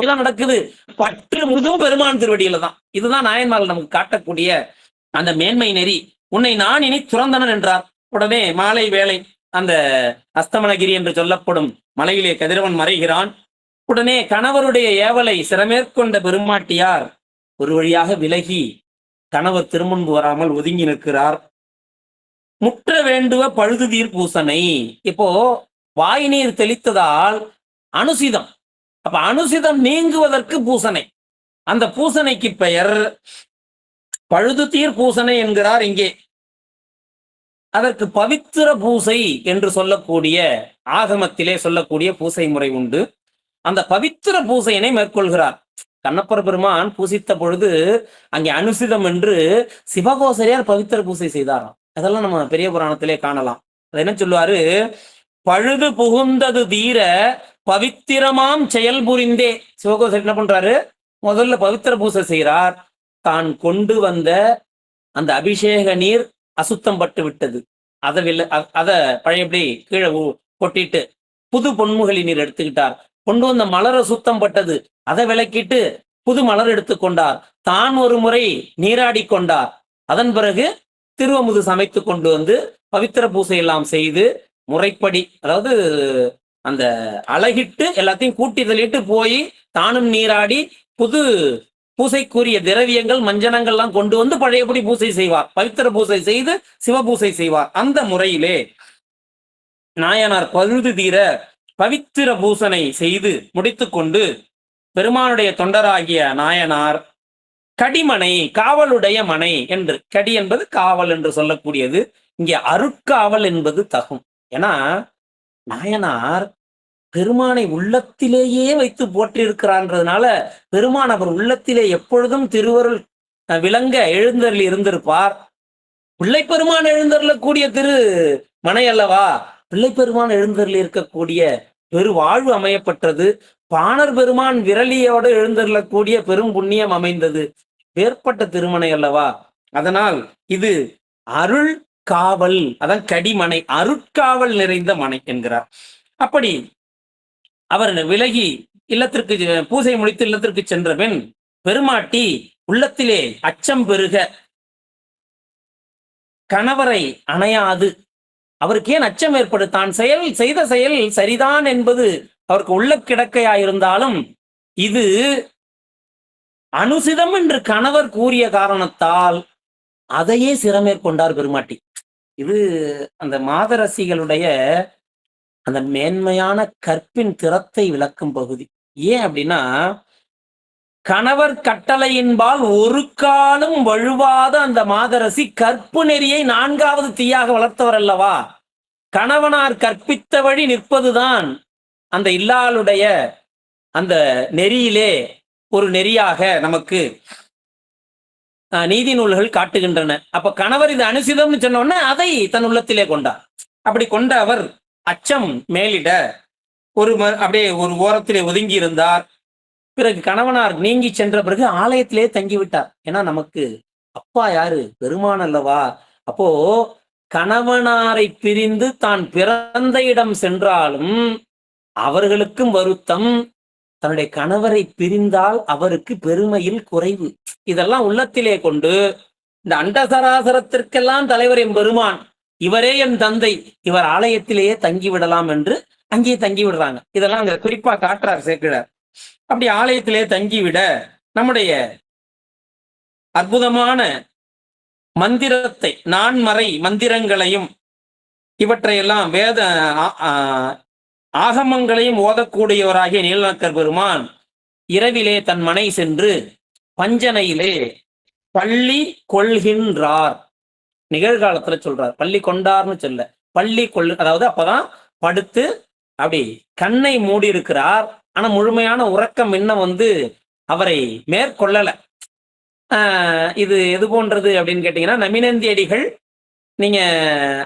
நடக்குது. பற்று முழுதும் பெருமான் திருவடியில தான். இதுதான் நாயன்மார்கள் நமக்கு காட்டக்கூடிய அந்த மேன்மை நெறி. உன்னை நான் இனி துறந்தனன் என்றார். உடனே மாலை வேளை அந்த அஸ்தமனகிரி என்று சொல்லப்படும் மலையிலே கதிரவன் மறைகிறான். உடனே கணவருடைய ஏவலை சிறமேற்கொண்ட பெருமாட்டியார் ஒரு வழியாக விலகி கணவர் திருமுன்பு வராமல் ஒதுங்கி நிற்கிறார். முற்ற வேண்டுவ பழுதுதீர் பூசனை. இப்போ வாய் நீர் தெளித்ததால் அனுசிதம், அப்ப அனுசிதம் நீங்குவதற்கு பூசனை. அந்த பூசனைக்கு பெயர் பழுதுதீர் பூசனை என்கிறார் இங்கே. அதற்கு பவித்திர பூசை என்று சொல்லக்கூடிய ஆகமத்திலே சொல்லக்கூடிய பூசை முறை உண்டு. அந்த பவித்திர பூசையினை மேற்கொள்கிறார். கண்ணப்பர் பெருமான் பூசித்த பொழுது அங்கே அனுசிதம் என்று சிவகோசரியார் பவித்திர பூசை செய்தாராம். அதெல்லாம் நம்ம பெரிய புராணத்திலே காணலாம். அது என்ன சொல்லுவாரு, பழுது புகுந்தது தீர பவித்திரமாம் செயல் புரிந்தே. சிவகோசர் என்ன பண்றாரு, முதல்ல பவித்திர பூசை செய்கிறார். தான் கொண்டு வந்த அந்த அபிஷேக நீர் அசுத்தம் பட்டு விட்டது. அத பழையபடி கீழே கொட்டிட்டு புது பொன்முகலி நீர் எடுத்துக்கிட்டார். கொண்டு வந்த மலர் அசுத்தம் பட்டது, அதை விளக்கிட்டு புது மலர் எடுத்துக்கொண்டார். தான் ஒரு முறை நீராடி கொண்டார். அதன் பிறகு திருவமுது சமைத்து கொண்டு வந்து பவித்திர பூசை எல்லாம் செய்து முறைப்படி, அதாவது அந்த அழகிட்டு எல்லாத்தையும் கூட்டி தள்ளிட்டு போய் தானும் நீராடி புது பூசைக்குரிய திரவியங்கள் மஞ்சனங்கள்லாம் கொண்டு வந்து பழையபடி பூசை செய்வார். பவித்திர பூசை செய்து சிவபூசை செய்வார். அந்த முறையிலே நாயனார் பழுது தீர பவித்திர பூசனை செய்து முடித்துக்கொண்டு பெருமானுடைய தொண்டராகிய நாயனார் கடிமனை, காவலுடைய மனை என்று, கடி என்பது காவல் என்று சொல்லக்கூடியது, இங்கே அருட்காவல் என்பது தகும். ஏன்னா நாயனார் பெருமானை உள்ளத்திலேயே வைத்து போற்றிருக்கிறான்றதுனால பெருமான் அவர் உள்ளத்திலே எப்பொழுதும் திருவருள் விளங்க எழுந்தருள் இருந்திருப்பார். பிள்ளை பெருமான் எழுந்தருளக்கூடிய திரு மனை அல்லவா, பிள்ளை பெருமான் எழுந்தருள் இருக்கக்கூடிய பெரு வாழ்வு அமையப்பட்டது. பாணர் பெருமான் விரலியோடு எழுந்தருளக்கூடிய பெரும் புண்ணியம் அமைந்தது. வேறுபட்ட திருமனை அல்லவா. அதனால் இது அருள் காவல், அதான் கடிமனை, அருட்காவல் நிறைந்த மனை என்கிறார். அப்படி அவர் விலகி இல்லத்திற்கு பூசை முடித்து இல்லத்திற்கு சென்ற பின் பெருமாட்டி உள்ளத்திலே அச்சம் பெருக கணவரை அணையாது, அவருக்கு ஏன் அச்சம் ஏற்படு, தான் செய்த செயல் சரிதான் என்பது அவருக்கு உள்ள கிடக்கையாயிருந்தாலும் இது அனுசிதம் என்று கணவர் கூறிய காரணத்தால் அதையே சிரமேற்கொண்டார் பெருமாட்டி. இது அந்த மாதரசிகளுடைய அந்த மேன்மையான கற்பின் திறத்தை விளக்கும் பகுதி. ஏன் அப்படின்னா, கணவர் கட்டளையின்பால் ஒரு காலம் வழுவாத அந்த மாதரசி கற்பு நெறியை 4வது தீயாக வளர்த்தவர் அல்லவா. கணவனார் கற்பித்த வழி நிற்பதுதான் அந்த இல்லாளுடைய அந்த நெறியிலே ஒரு நெறியாக நமக்கு நீதி நூல்கள் காட்டுகின்றன. அப்ப கணவர் இது அனுசிதம்னு சொன்ன உடனே அதை தன் உள்ளத்திலே கொண்டார். அப்படி கொண்ட அவர் அச்சம் மேலிட அப்படியே ஒரு ஓரத்திலே ஒதுங்கி இருந்தார். பிறகு கணவனார் நீங்கி சென்ற பிறகு ஆலயத்திலே தங்கிவிட்டார். ஏன்னா நமக்கு அப்பா யாரு, பெருமான் அல்லவா. அப்போ கணவனாரை பிரிந்து தான் பிறந்த இடம் சென்றாலும் அவர்களுக்கும் வருத்தம், தன்னுடைய கணவரை பிரிந்தால் அவருக்கு பெருமையில் குறைவு. இதெல்லாம் உள்ளத்திலே கொண்டு இந்த அண்டசராசரத்திற்கெல்லாம் தலைவர் என் பெருமான், இவரே என் தந்தை, இவர் ஆலயத்திலேயே தங்கிவிடலாம் என்று அங்கேயே தங்கி விடுறாங்க. இதெல்லாம் அங்க குறிப்பா காட்டுறார் சேர்க்கிறார். அப்படி ஆலயத்திலே தங்கிவிட நம்முடைய அற்புதமான மந்திரத்தை, நான்மறை மந்திரங்களையும் இவற்றையெல்லாம் வேத ஆகமங்களையும் ஓதக்கூடியவராகிய நீலநக்கர் பெருமான் இரவிலே தன் மனை சென்று பஞ்சனையிலே பள்ளி கொள்கின்றார். நிகழ்காலத்துல சொல்றார், பள்ளி கொண்டார்னு சொல்ல, பள்ளி அதாவது அப்பதான் படுத்து அப்படி கண்ணை மூடி இருக்கிறார். ஆனா முழுமையான உறக்கம் இன்னும் அவரை மேற்கொள்ளல. இது எது போன்றது அப்படின்னு கேட்டீங்கன்னா, நமினந்தி அடிகள், நீங்க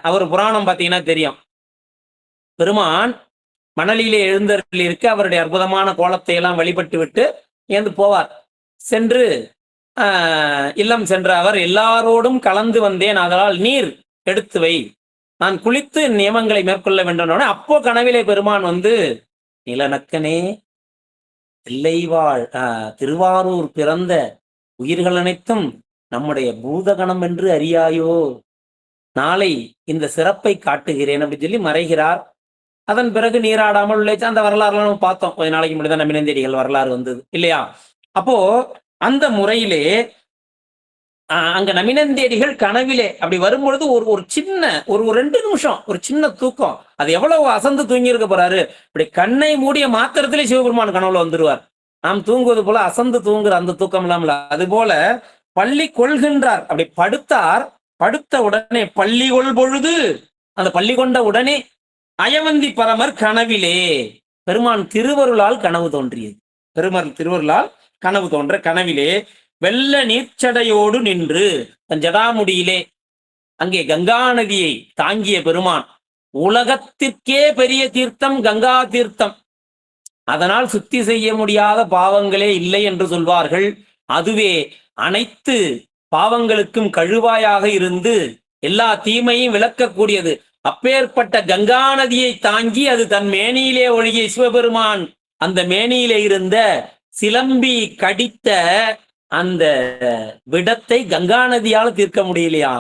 அவர் புராணம் பார்த்தீங்கன்னா தெரியும். பெருமான் மணலிலே எழுந்தருள் இருக்க அவருடைய அற்புதமான கோலத்தை எல்லாம் வழிபட்டு விட்டு ஏந்து போவார். சென்று இல்லம் சென்ற அவர், எல்லாரோடும் கலந்து வந்தேன், அதனால் நீர் எடுத்து வை, நான் குளித்து நியமங்களை மேற்கொள்ள வேண்டும். அப்போ கனவிலே பெருமான் நிலநக்கனே, தில்லைவாழ் திருவாரூர் பிறந்த உயிர்கள் அனைத்தும் நம்முடைய பூதகணம் என்று அறியாயோ, நாளை இந்த சிறப்பை காட்டுகிறேன் அப்படின்னு சொல்லி மறைகிறார். அதன் பிறகு நீராடாமல் உள்ளே அந்த வரலாறுலாம் நம்ம பார்த்தோம். கொஞ்ச நாளைக்கு முன்னாடி தான் நமினந்தேடிகள் வரலாறு வந்தது இல்லையா. அப்போ அந்த முறையிலே அங்க நமினந்தேடிகள் கனவிலே அப்படி வரும்பொழுது ஒரு சின்ன ஒரு 2 நிமிஷம் ஒரு சின்ன தூக்கம். அது எவ்வளவு அசந்து தூங்கி இருக்க போறாரு. இப்படி கண்ணை மூடிய மாத்திரத்திலே சிவபெருமான் கனவுல வந்துருவார். நாம் தூங்குவது போல அசந்து தூங்குற அந்த தூக்கம் இல்லாமல அது போல பள்ளி கொள்கின்றார். அப்படி படுத்தார். படுத்த உடனே பள்ளி கொள் பொழுது, அந்த பள்ளி கொண்ட உடனே அயவந்தி பரமர் கனவிலே, பெருமான் திருவருளால் கனவு தோன்றியது. பெருமான் திருவருளால் கனவு தோன்ற கனவிலே வெள்ள நீர்ச்சடையோடு நின்று தன் ஜடாமுடியிலே அங்கே கங்கா நதியை தாங்கிய பெருமான் உலகத்திற்கே பெரிய தீர்த்தம் கங்கா தீர்த்தம். அதனால் சுத்தி செய்ய முடியாத பாவங்களே இல்லை என்று சொல்வார்கள். அதுவே அனைத்து பாவங்களுக்கும் கழுவாயாக இருந்து எல்லா தீமையும் விளக்கக்கூடியது. அப்பேற்பட்ட கங்கா நதியை தாங்கி அது தன் மேனியிலே ஒழுகிய சிவபெருமான் அந்த மேனியிலே இருந்த சிலம்பி கடித்த அந்த விடத்தை கங்கா நதியால தீர்க்க முடியலையா?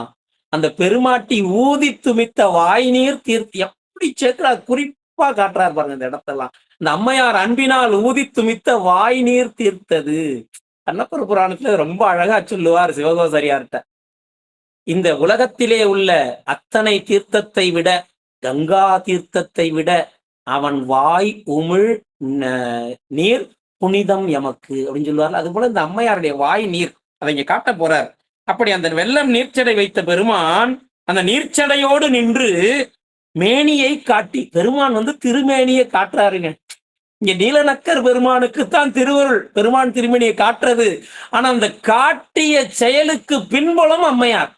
அந்த பெருமாட்டி ஊதி துமித்த வாய் நீர் தீர்த்தி எப்படி சேர்க்கிறார், குறிப்பா காட்டுறார் பாருங்க இந்த இடத்தெல்லாம். இந்த அம்மையார் அன்பினால் ஊதி துமித்த வாய் நீர் தீர்த்தது. கண்ணப்பர் புராணத்துல ரொம்ப அழகா சொல்லுவார் சிவகோசரியார்கிட்ட. இந்த உலகத்திலே உள்ள அத்தனை தீர்த்தத்தை விட கங்கா தீர்த்தத்தை விட அவன் வாய் உமிழ் நீர் புனிதம் எமக்கு அப்படின்னு சொல்லுவார்கள். அது போல இந்த அம்மையாருடைய வாய் நீர் அதை இங்க காட்ட போறார். அப்படி அந்த வெள்ளம் நீர்ச்சடை வைத்த பெருமான் அந்த நீர்ச்சடையோடு நின்று மேனியை காட்டி, பெருமான் திருமேனியை காட்டுறாருங்க. இங்க நீலநக்கர் பெருமானுக்குத்தான் திருவருள் பெருமான் திருமேனியை காட்டுறது. ஆனா அந்த காட்டிய செயலுக்கு பின்புலம் அம்மையார்.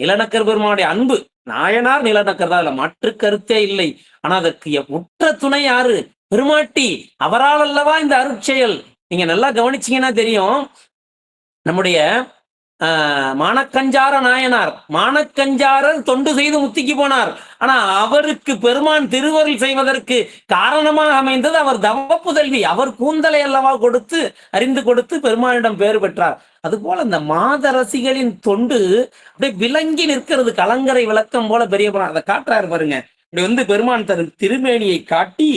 நீலநக்கர் பெருமானுடைய அன்பு, நாயனார் நீலநக்கர் தான், மாற்று கருத்தே இல்லை. ஆனா அதற்கு உற்ற துணை யாரு? பெருமாட்டி. அவரால் அல்லவா இந்த அருட்செயல். நீங்க நல்லா கவனிச்சீங்கன்னா தெரியும். நம்முடைய மானக்கஞ்சார நாயனார், மானக்கஞ்சாரர் தொண்டு செய்து முத்திக்கு போனார். ஆனா அவருக்கு பெருமான் திருவருள் செய்வதற்கு காரணமாக அமைந்தது அவர் தவ புதல்வி. அவர் கூந்தலை அல்லவா கொடுத்து அறிந்து கொடுத்து பெருமானிடம் பேறு பெற்றார். அதுபோல இந்த மாதரசிகளின் தொண்டு அப்படியே விளங்கி நிற்கிறது, கலங்கரை விளக்கம் போல பெரிய புராணம். அதை காட்டுறாரு பாருங்க. இப்படி பெருமான் தன் திருமேனியை காட்டி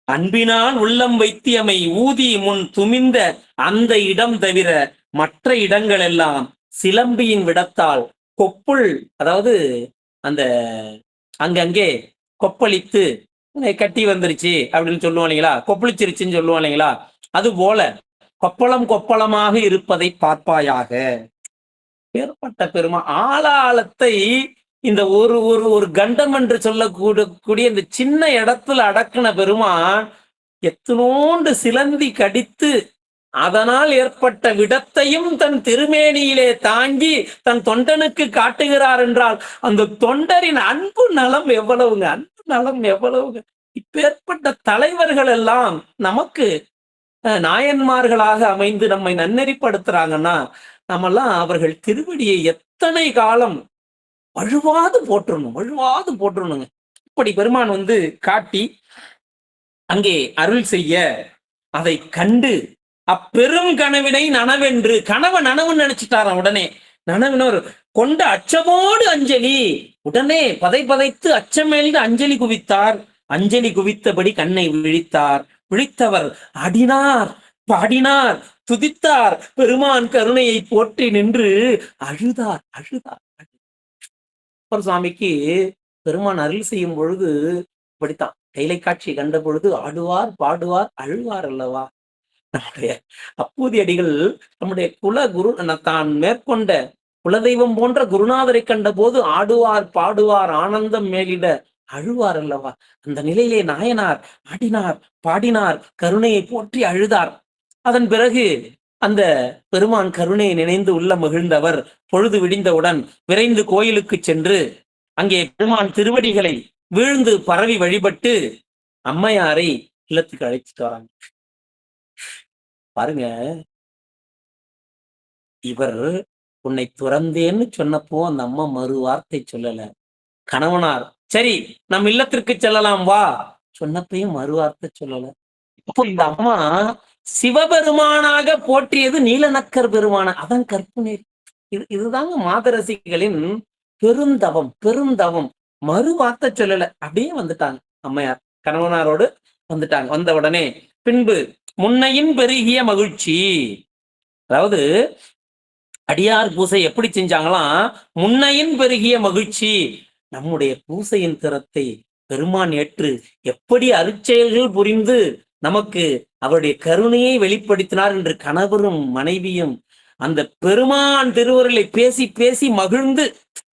அன்பினால் உள்ளம் வைத்தியமை ஊதி முன் துமிந்த அந்த இடம் தவிர மற்ற இடங்கள் எல்லாம் சிலம்பியின் விடத்தால் கொப்புள், அதாவது அந்த அங்கங்கே கொப்பளித்து கட்டி வந்துருச்சு அப்படின்னு சொல்லுவோம் இல்லைங்களா, கொப்பளிச்சிருச்சுன்னு சொல்லுவோம் இல்லைங்களா, அது போல கொப்பளம் கொப்பளமாக இருப்பதை பார்ப்பாயாக. ஏற்பட்ட பெருமா ஆளாளத்தை இந்த ஒரு ஒரு ஒரு கண்டம் என்று சொல்லக்கூடிய இந்த சின்ன இடத்துல அடக்கின பெருமான் எத்தனோண்டு சிலந்தி கடித்து அதனால் ஏற்பட்ட விடத்தையும் தன் திருமேனியிலே தாங்கி தன் தொண்டனுக்கு காட்டுகிறார் என்றால் அந்த தொண்டரின் அன்பு நலம் எவ்வளவுங்க, அன்பு நலம் எவ்வளவுங்க. இப்பேற்பட்ட தலைவர்கள் எல்லாம் நமக்கு நாயன்மார்களாக அமைந்து நம்மை நன்னெறிப்படுத்துறாங்கன்னா நம்மெல்லாம் அவர்கள் திருவடியை எத்தனை காலம் வழுவாது போற்றணுங்க. இப்படி பெருமான் காட்டி அங்கே அருள் செய்ய அதை கண்டு அப்பெரும் கனவினை நனவென்று, நனவுன்னு நினைச்சிட்டாராம். உடனே நனவினர் கொண்ட அச்சமோடு அஞ்சலி, உடனே பதைத்து அச்சமேல்ந்து அஞ்சலி குவித்தார். அஞ்சலி குவித்தபடி கண்ணை விழித்தார். விழித்தவர் அடினார், பாடினார், துதித்தார். பெருமான் கருணையை போற்றி நின்று அழுதார். சுவாமிக்கு பெருமான் அருள் செய்யும் பொழுது இப்படித்தான். கைலை காட்சி கண்ட பொழுது ஆடுவார், பாடுவார், அழுவார் அல்லவா. நம்முடைய அப்பூதி அடிகள் நம்முடைய குல குரு தான் மேற்கொண்ட குலதெய்வம் போன்ற குருநாதரை கண்ட போது ஆடுவார், பாடுவார், ஆனந்தம் மேலிட அழுவார் அல்லவா. அந்த நிலையிலே நாயனார் ஆடினார், பாடினார், கருணையை போற்றி அழுதார். அதன் பிறகு அந்த பெருமான் கருணையை நினைந்து உள்ள மகிழ்ந்தவர் பொழுது விடிந்தவுடன் விரைந்து கோயிலுக்கு சென்று அங்கே பெருமான் திருவடிகளை வீழ்ந்து பரவி வழிபட்டு அம்மையாரை இல்லத்துக்கு அழைச்சிட்டு வராங்க. பாருங்க, இவர் உன்னை துறந்தேன்னு சொன்னப்போ அந்த அம்மா மறு வார்த்தை சொல்லல. கணவனார் சரி நம் இல்லத்திற்கு செல்லலாம் வா சொன்னப்பையும் மறு வார்த்தை சொல்லல. அப்போ இந்த அம்மா சிவபெருமானாக போற்றியது நீலநக்கர் பெருமான. அதான் கற்பு நெறி. இதுதாங்க மாதரசிகளின் பெருந்தவம். மறு வார்த்தை சொல்லல, அப்படியே வந்துட்டாங்க அம்மையார். கணவனாரோடு வந்துட்டாங்க. வந்த உடனே பின்பு முன்னையின் பெருகிய மகிழ்ச்சி, அதாவது அடியார் பூசை எப்படி செஞ்சாங்களாம், முன்னையின் பெருகிய மகிழ்ச்சி. நம்முடைய பூசையின் திறத்தை பெருமான் ஏற்று எப்படி அருட்செயல்கள் புரிந்து நமக்கு அவருடைய கருணையை வெளிப்படுத்தினார் என்று கணவரும் மனைவியும் அந்த பெருமான் திருவருளை பேசி பேசி மகிழ்ந்து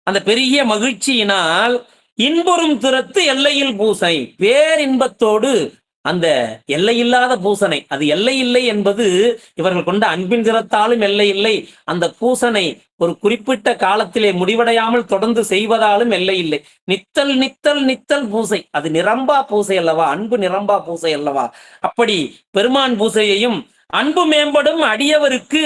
அந்த பெரிய மகிழ்ச்சியினால் இன்புறும் திறத்து எல்லையில் பூசை பேரின்பத்தோடு அந்த எல்லையில்லாத பூசனை. அது எல்லை இல்லை என்பது இவர்கள் கொண்ட அன்பின் திறத்தாலும் எல்லை இல்லை. அந்த பூசனை ஒரு குறிப்பிட்ட காலத்திலே முடிவடையாமல் தொடர்ந்து செய்வதாலும் எல்லை இல்லை. நித்தல் நித்தல் நித்தல் பூசை. அது நிரம்பா பூசை அல்லவா? அன்பு நிரம்பா பூசை அல்லவா? அப்படி பெருமான் பூசையையும் அன்பு மேம்படும் அடியவருக்கு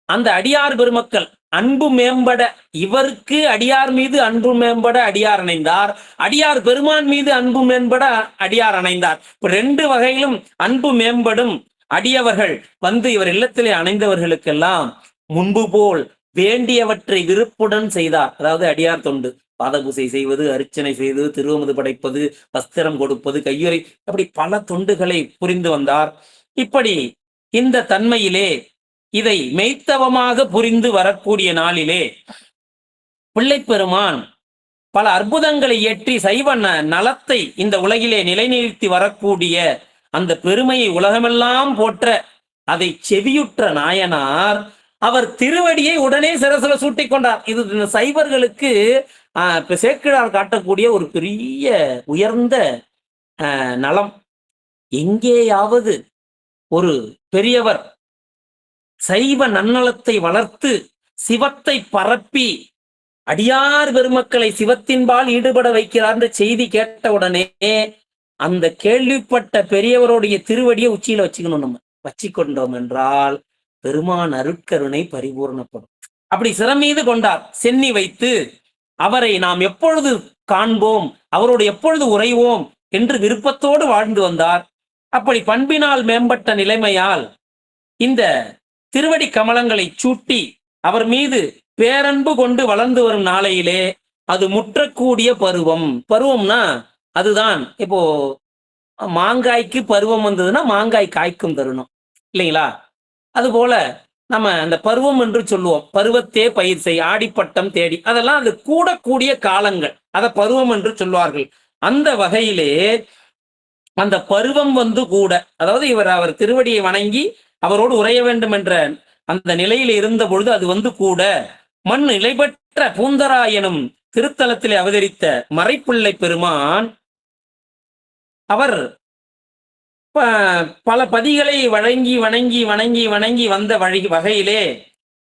அந்த அடியார் பெருமக்கள் அன்பு மேம்பட, இவருக்கு அடியார் மீது அன்பு மேம்பட அடியார் அணைந்தார், அடியார் பெருமான் மீது அன்பு மேம்பட அடியார் அணைந்தார். இப்ப ரெண்டு வகையிலும் அன்பு மேம்படும் அடியவர்கள் வந்து இவர் இல்லத்திலே அணைந்தவர்களுக்கெல்லாம் முன்பு போல் வேண்டியவற்றை விருப்புடன் செய்தார். அதாவது அடியார் தொண்டு, பாதபூசை செய்வது, அர்ச்சனை செய்வது, திருவமுது படைப்பது, வஸ்திரம் கொடுப்பது, கையுறை, அப்படி பல தொண்டுகளை புரிந்து வந்தார். இப்படி இந்த தன்மையிலே இதை மெய்த்தவமாக புரிந்து வரக்கூடிய நாளிலே பிள்ளைப்பெருமான் பல அற்புதங்களை ஏற்றி சைவ நலத்தை இந்த உலகிலே நிலைநிறுத்தி வரக்கூடிய அந்த பெருமையை உலகமெல்லாம் போற்ற அதை செவியுற்ற நாயனார் அவர் திருவடியை உடனே சிரசில சூட்டிக் கொண்டார். இது இந்த சைவர்களுக்கு சேக்கிழார் காட்டக்கூடிய ஒரு பெரிய உயர்ந்த நலம். எங்கேயாவது ஒரு பெரியவர் சைவ நன்னலத்தை வளர்த்து சிவத்தை பரப்பி அடியார் பெருமக்களை சிவத்தின்பால் ஈடுபட வைக்கிறார் என்ற செய்தி கேட்டவுடனே அந்த கேள்விப்பட்ட பெரியவருடைய திருவடியை உச்சியில வச்சுக்கணும். நம்ம வச்சுக்கொண்டோம் என்றால் பெருமான் அருட்கருணை பரிபூர்ணப்படும். அப்படி சிறமீது கொண்டார். சென்னி வைத்து அவரை நாம் எப்பொழுது காண்போம், அவரோடு எப்பொழுது உறைவோம் என்று விருப்பத்தோடு வாழ்ந்து வந்தார். அப்படி பண்பினால் மேம்பட்ட நிலைமையால் இந்த திருவடி கமலங்களை சூட்டி அவர் மீது பேரன்பு கொண்டு வளர்ந்து வரும் நாளையிலே அது முற்றக்கூடிய பருவம். பருவம்னா அதுதான் இப்போ மாங்காய்க்கு பருவம் வந்ததுன்னா மாங்காய் காய்க்கும் தருணம் இல்லைங்களா? அதுபோல நம்ம அந்த பருவம் என்று சொல்லுவோம். பருவத்தே பயிர் செய், ஆடிப்பட்டம் தேடி, அதெல்லாம் அது கூடக்கூடிய காலங்கள், அதை பருவம் என்று சொல்வார்கள். அந்த வகையிலே அந்த பருவம் வந்து கூட, அதாவது அவர் திருவடியை வணங்கி அவரோடு உறைய வேண்டும் என்ற அந்த நிலையில் இருந்த பொழுது அது வந்து கூட மண் நிலைபெற்ற பூந்தரா எனும் திருத்தலத்திலே அவதரித்த மறைப்பிள்ளை பெருமான் அவர் பல பதிகளை வழங்கி வணங்கி வணங்கி வணங்கி வந்த வகையிலே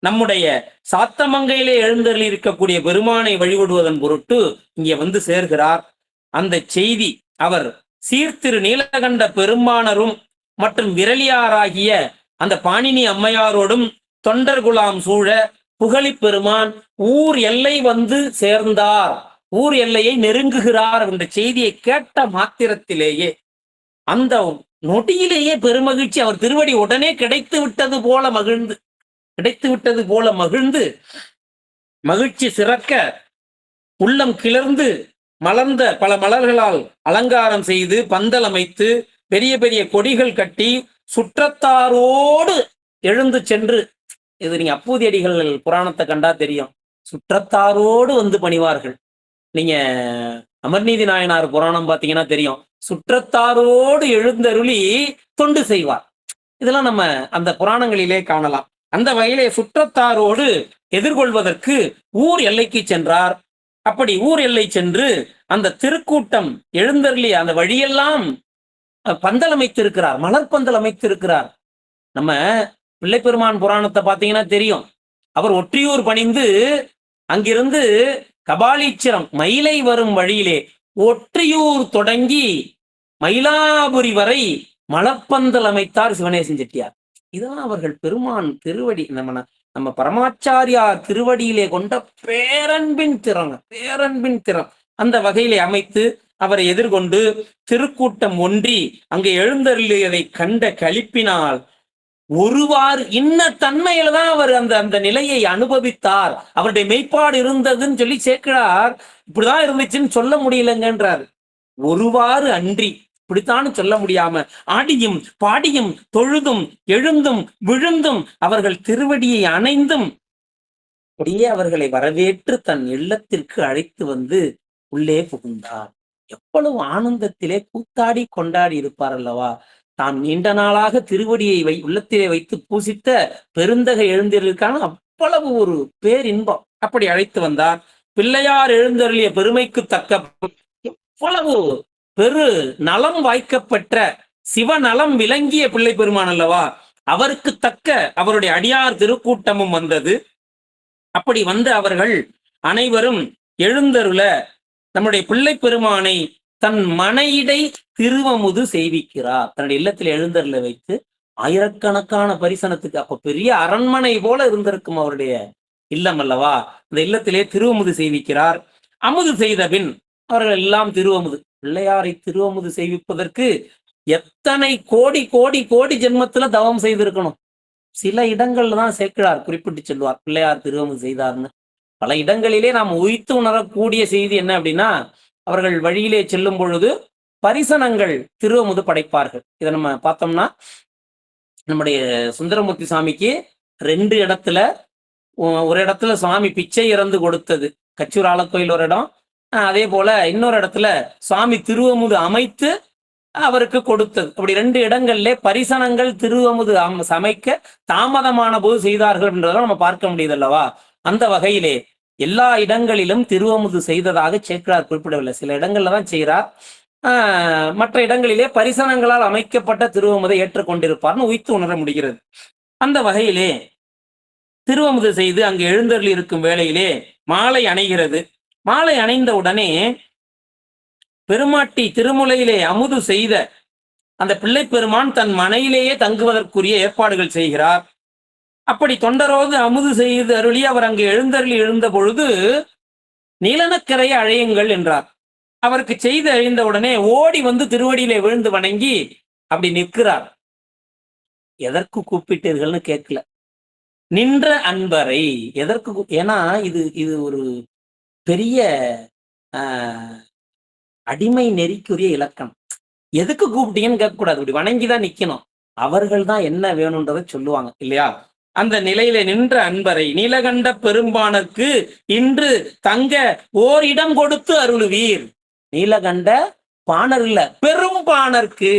நம்முடைய சாத்தமங்கையிலே எழுந்தருளி இருக்கக்கூடிய பெருமானை வழிபடுவதன் பொருட்டு இங்கே வந்து சேர்கிறார். அந்த செய்தி அவர் சீர்திரு நீலகண்ட பெருமானரும் மற்றும் விரலியாராகிய அந்த பாணினி அம்மையாரோடும் தொண்டர் குலாம் சூழ புகழி பெருமான் ஊர் எல்லை வந்து சேர்ந்தார், ஊர் எல்லையை நெருங்குகிறார் என்ற செய்தியை கேட்ட மாத்திரத்திலேயே அந்த நொடியிலேயே பெருமகிழ்ச்சி. அவர் திருவடி உடனே கிடைத்து விட்டது போல மகிழ்ந்து மகிழ்ச்சி சிறக்க உள்ளம் கிளர்ந்து மலர்ந்த பல மலர்களால் அலங்காரம் செய்து பந்தல் அமைத்து பெரிய பெரிய கொடிகள் கட்டி சுற்றத்தாரோடு எழுந்து சென்று, இது நீங்க அப்பூதி அடிகள் புராணத்தை கண்டா தெரியும், சுற்றத்தாரோடு வந்து பணிவார்கள். நீங்க அமர்நீதி நாயனார் புராணம் பார்த்தீங்கன்னா தெரியும், சுற்றத்தாரோடு எழுந்தருளி தொண்டு செய்வார். இதெல்லாம் நம்ம அந்த புராணங்களிலே காணலாம். அந்த வகையிலே சுற்றத்தாரோடு எதிர்கொள்வதற்கு ஊர் எல்லைக்கு சென்றார். அப்படி ஊர் எல்லை சென்று அந்த திருக்கூட்டம் எழுந்தருளி அந்த வழியெல்லாம் பந்தல் அமைத்திருக்கிறார், மலர்பந்தல் அமைத்திருக்கிறார். நம்ம பிள்ளைப்பெருமான் புராணத்தை பார்த்தீங்கன்னா தெரியும், அவர் ஒற்றியூர் பணிந்து அங்கிருந்து கபாலீச்சரம் மயிலை வரும் வழியிலே ஒற்றியூர் தொடங்கி மயிலாபுரி வரை மலர்பந்தல் அமைத்தார் சிவனேசன் செட்டியார். இதான் அவர்கள் பெருமான் திருவடி, நம்ம பரமாச்சாரியார் திருவடியிலே கொண்ட பேரன்பின் திறம். அந்த வகையிலே அமைத்து அவரை எதிர்கொண்டு திருக்கூட்டம் ஒன்றி அங்கே எழுந்தருளியதை கண்ட களிப்பினால் ஒருவாறு இன்ன தன்மையில தான் அவர் அந்த நிலையை அனுபவித்தார். அவருடைய மெய்ப்பாடு இருந்ததுன்னு சொல்லி சேக்கிழார் இப்படிதான் இருந்துச்சுன்னு சொல்ல முடியலங்கன்றார். ஒருவாறு அன்றி இப்படித்தான்னு சொல்ல முடியாம ஆடியும் பாடியும் தொழுதும் எழுந்தும் விழுந்தும் அவர்கள் திருவடியை அணைந்தும் அப்படியே அவர்களை வரவேற்று தன் இல்லத்திற்கு அழைத்து வந்து உள்ளே புகுந்தார். எவ்வளவு ஆனந்தத்திலே கூத்தாடி கொண்டாடி இருப்பார் அல்லவா? தாம் நீண்ட நாளாக திருவடியை உள்ளத்திலே வைத்து பூசித்த பெருந்தகை எழுந்தருளுக்கான அவ்வளவு ஒரு பேரின்பம். அப்படி அழைத்து வந்தார். பிள்ளையார் எழுந்தருளிய பெருமைக்கு தக்க எவ்வளவு பெரு நலம் வாய்க்கப்பெற்ற சிவநலம் விளங்கிய பிள்ளை பெருமான் அல்லவா, அவருக்கு தக்க அவருடைய அடியார் திருக்கூட்டமும் வந்தது. அப்படி வந்து அவர்கள் அனைவரும் எழுந்தருள நம்முடைய பிள்ளை பெருமானை தன் மனையிடை திருவமுது செய்விக்கிறார். தன்னுடைய இல்லத்தில் எழுந்தருள வைத்து ஆயிரக்கணக்கான பரிசனத்துக்கு, அப்ப பெரிய அரண்மனை போல இருந்திருக்கும் அவருடைய இல்லம் அல்லவா, அந்த இல்லத்திலே திருவமுது செய்விக்கிறார். அமுது செய்த பின் அவர்கள் எல்லாம் திருவமுது, பிள்ளையாரை திருவமுது செய்விப்பதற்கு எத்தனை கோடி கோடி கோடி ஜென்மத்துல தவம் செய்திருக்கணும். சில இடங்கள்ல தான் சேக்கிழார் குறிப்பிட்டு சொல்லுவார் பிள்ளையார் திருவமுது செய்தார்னு. பல இடங்களிலே நாம் உய்த்து உணரக்கூடிய செய்தி என்ன அப்படின்னா, அவர்கள் வழியிலே செல்லும் பொழுது பரிசனங்கள் திருவமுது படைப்பார்கள். இதை நம்ம பார்த்தோம்னா நம்முடைய சுந்தரமூர்த்தி சாமிக்கு 2 இடத்துல, ஒரு இடத்துல சுவாமி பிச்சை இறந்து கொடுத்தது, கச்சூர் ஆலக்கோயில் ஒரு இடம், அதே போல இன்னொரு இடத்துல சுவாமி திருவமுது அமைத்து அவருக்கு கொடுத்தது. அப்படி 2 இடங்கள்ல பரிசனங்கள் திருவமுது சமைக்க தாமதமான போது செய்தார்கள் என்றதெல்லாம் நம்ம பார்க்க முடியுது அல்லவா. அந்த வகையிலே எல்லா இடங்களிலும் திருவமுது செய்ததாக சேக்கிழார் குறிப்பிடவில்லை. சில இடங்கள்ல தான் செய்கிறார். மற்ற இடங்களிலே பரிசனங்களால் அமைக்கப்பட்ட திருவமுதை ஏற்றுக்கொண்டிருப்பார்னு உய்த்து உணர முடிகிறது. அந்த வகையிலே திருவமுது செய்து அங்கு எழுந்தருளி இருக்கும் வேளையிலே மாலை அணைகிறது. மாலை அணைந்த உடனே பெருமாட்டி திருமுலையிலே அமுது செய்த அந்த பிள்ளை பெருமான் தன் மனையிலேயே தங்குவதற்குரிய ஏற்பாடுகள் செய்கிறார். அப்படி தொண்டரோடு அமுது செய்து அருளி அவர் அங்கு எழுந்தருளி எழுந்த பொழுது நீலனக்கரையை அழையுங்கள் என்றார். அவருக்கு செய்து அழிந்த உடனே ஓடி வந்து திருவடியிலே விழுந்து வணங்கி அப்படி நிற்கிறார். எதற்கு கூப்பிட்டீர்கள்னு கேட்கல, நின்ற அன்பரை எதற்கு, ஏன்னா இது ஒரு பெரிய அடிமை நெறிக்குரிய இலக்கணம். எதுக்கு கூப்பிட்டீங்கன்னு கேட்கக்கூடாது, இப்படி வணங்கிதான் நிக்கணும். அவர்கள் தான் என்ன வேணும்ன்றதை சொல்லுவாங்க இல்லையா. அந்த நிலையில நின்ற அன்பரை நீலகண்ட பெரும்பானர்க்கு இன்று தங்க ஓரிடம் கொடுத்து அருளுவீர். நீலகண்ட பாணர் இல்ல, பெரும்பானர்க்கு.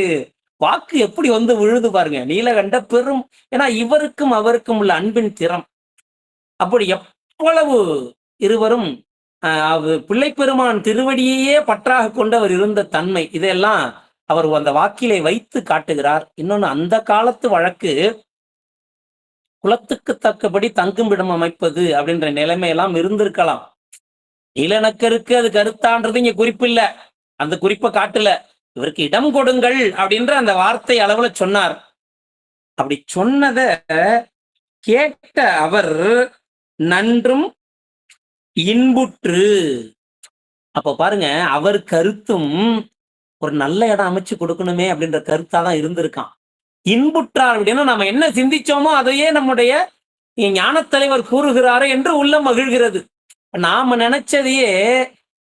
வாக்கு எப்படி வந்து விழுது பாருங்க, நீலகண்ட பெரும். ஏன்னா இவருக்கும் அவருக்கும் உள்ள அன்பின் திறம் அப்படி. எவ்வளவு இருவரும் பிள்ளை பெருமான் திருவடியையே பற்றாக கொண்டு அவர் இருந்த தன்மை, இதெல்லாம் அவர் அந்த வாக்கிலே வைத்து காட்டுகிறார். இன்னொன்னு, அந்த காலத்து வழக்கு குலத்துக்கு தக்கபடி தங்குமிடம் அமைப்பது அப்படின்ற நிலைமையெல்லாம் இருந்திருக்கலாம். நீலனக்கருக்கு அது கருத்தான்றது இங்க குறிப்பில்ல, அந்த குறிப்பை காட்டல. இவருக்கு இடம் கொடுங்கள் அப்படின்ற அந்த வார்த்தை அளவுல சொன்னார். அப்படி சொன்னத கேட்ட அவர் நன்றும் இன்புற்று. அப்ப பாருங்க, அவர் கருத்தும் ஒரு நல்ல இடம் அமைச்சு கொடுக்கணுமே அப்படின்ற கருத்தாதான் இருந்திருக்கான். இன்புற்றார் அப்படின்னா நம்ம என்ன சிந்திச்சோமோ அதையே நம்முடைய ஞானத்தலைவர் கூறுகிறாரு என்று உள்ளம் மகிழ்கிறது. நாம நினைச்சதையே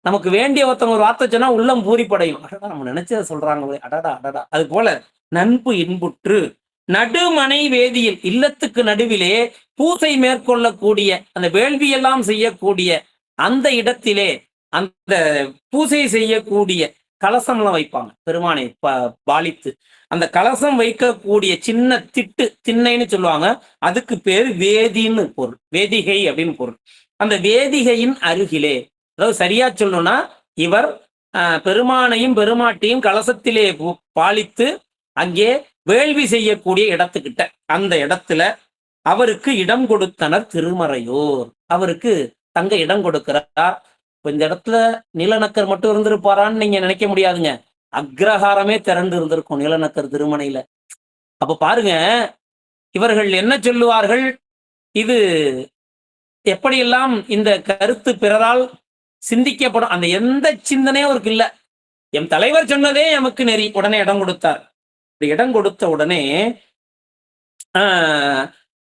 நமக்கு வேண்டிய ஒருத்தவங்க ஒரு வார்த்தை சொன்னா உள்ளம் பூரிப்படையும். அடடா, நம்ம நினைச்சதை சொல்றாங்களே, அடடா அடடா. அது போல நன்பு இன்புற்று நடுமனை வேதியில், இல்லத்துக்கு நடுவிலே பூசை மேற்கொள்ளக்கூடிய அந்த வேள்வியெல்லாம் செய்யக்கூடிய அந்த இடத்திலே அந்த பூசை செய்யக்கூடிய கலசம்லாம் வைப்பாங்க. பெருமானை பாலித்து அந்த கலசம் வைக்கக்கூடிய சின்ன திண்ணைன்னு சொல்லுவாங்க. அதுக்கு பேரு வேதின்னு பொருள், வேதிகை அப்படின்னு பொருள். அந்த வேதிகையின் அருகிலே, அதாவது சரியா சொல்லணும்னா, இவர் பெருமானையும் பெருமாட்டியும் கலசத்திலே பாலித்து அங்கே வேள்வி செய்யக்கூடிய இடத்துக்கிட்ட, அந்த இடத்துல அவருக்கு இடம் கொடுத்தனர் திருமறையோர். அவருக்கு தங்க இடம் கொடுக்கிறார். இந்த இடத்துல நீலநக்கர் மட்டும் இருந்திருப்பாரான்னு நீங்க நினைக்க முடியாதுங்க. அக்ரஹாரமே திரண்டு இருந்திருக்கும் நீலநக்கர் திருமணையில. அப்ப பாருங்க, இவர்கள் என்ன சொல்லுவார்கள், இது எப்படியெல்லாம் இந்த கருத்து பிறரால் சிந்திக்கப்படும், அந்த எந்த சிந்தனையும் அவருக்கு இல்ல. எம் தலைவர் சொன்னதே எமக்கு நெறி. உடனே இடம் கொடுத்தார். இடம் கொடுத்த உடனே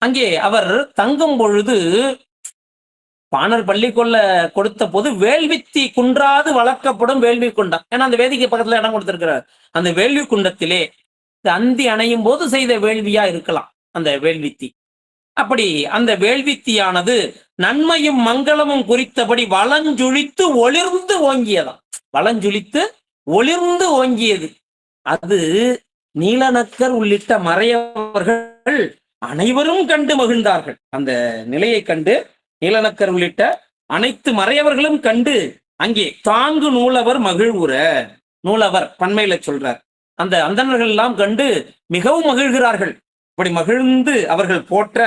அங்கே அவர் தங்கும் பொழுது பாணர் பள்ளி கொள்ள கொடுத்த போது வேள்வித்தி குன்றாது வளர்க்கப்படும் வேள்வி குண்டம், ஏன்னா அந்த வேதிக்கை பக்கத்துல இடம் கொடுத்திருக்கிறார். அந்த வேள்வி குண்டத்திலே அந்தி அணையும் போது செய்த வேள்வியா இருக்கலாம் அந்த வேள்வித்தி. அப்படி அந்த வேள்வித்தியானது நன்மையும் மங்களமும் குறித்தபடி வளஞ்சுழித்து ஒளிர்ந்து ஓங்கியதாம். வளஞ்சுழித்து ஒளிர்ந்து ஓங்கியது. அது நீலநக்கர் உள்ளிட்ட மறையவர்கள் அனைவரும் கண்டு மகிழ்ந்தார்கள். அந்த நிலையை கண்டு நீலநக்கர் உள்ளிட்ட அனைத்து மறையவர்களும் கண்டு அங்கே தாங்கு நூலவர் மகிழ்வுற. நூலவர் பண்மையில சொல்றார். அந்த அந்தணர்கள் எல்லாம் கண்டு மிகவும் மகிழ்கிறார்கள். இப்படி மகிழ்ந்து அவர்கள் போற்ற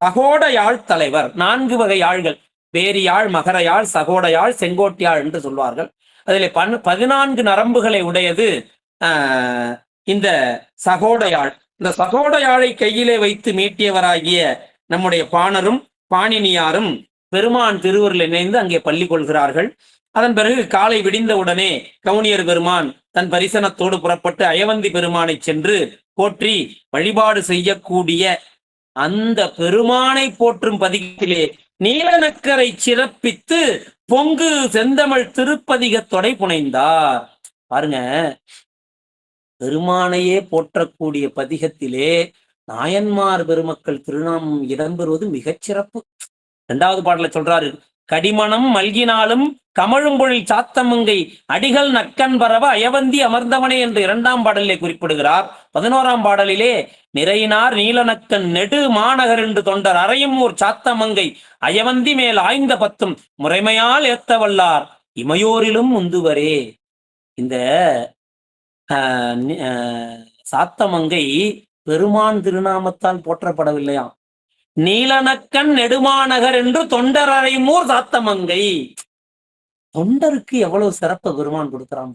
சகோட யாழ் தலைவர், 4 வகை யாழ்கள், வேரி யாழ், மகர யாழ், சகோட யாழ், செங்கோட்டு யாழ் என்று சொல்வார்கள். அதில் 14 நரம்புகளை உடையது இந்த சகோட யாழ். இந்த சகோட யாழை கையிலே வைத்து மீட்டியவராகிய நம்முடைய பாணரும் பாணினியாரும் பெருமான் திருவருள் இணைந்து அங்கே பள்ளி கொள்கிறார்கள். அதன் பிறகு காலை விடிந்தவுடனே கவுனியர் பெருமான் தன் பரிசனத்தோடு புறப்பட்டு அயவந்தி பெருமானை சென்று போற்றி வழிபாடு செய்யக்கூடிய அந்த பெருமானை போற்றும் பதிகத்திலே நீலநக்கரை சிறப்பித்து பொங்கு செந்தமிழ் திருப்பதிகத்தொடை புனைந்தார். பாருங்க, பெருமானையே போற்றக்கூடிய பதிகத்திலே நாயன்மார் பெருமக்கள் திருநாமம் இடம்பெறுவது மிகச்சிறப்பு. 2வது பாடல சொல்றாரு, கடிமணம் மல்கினாலும் கமழும்பொழில் சாத்தமங்கை அடிகள் நக்கன் பரவ அயவந்தி அமர்ந்தவனே என்று 2ஆம் பாடலிலே குறிப்பிடுகிறார். 11ஆம் பாடலிலே நிறையினார் நீலநக்கன் நெடு மாநகர் என்று தொண்டர் அறையும் ஊர் சாத்தமங்கை அயவந்தி மேல் ஆய்ந்த பத்தும் முறைமையால் ஏத்தவல்லார் இமையோரிலும் முந்துவரே. இந்த சாத்தமங்கை பெருமான் திருநாமத்தால் போற்றப்படவில்லையாம். நீலநக்கன் நெடுமாநகர் என்று தொண்டர் அறையும் ஊர் சாத்தமங்கை. தொண்டருக்கு எவ்வளவு சிறப்பு பெருமான் கொடுக்கிறான்,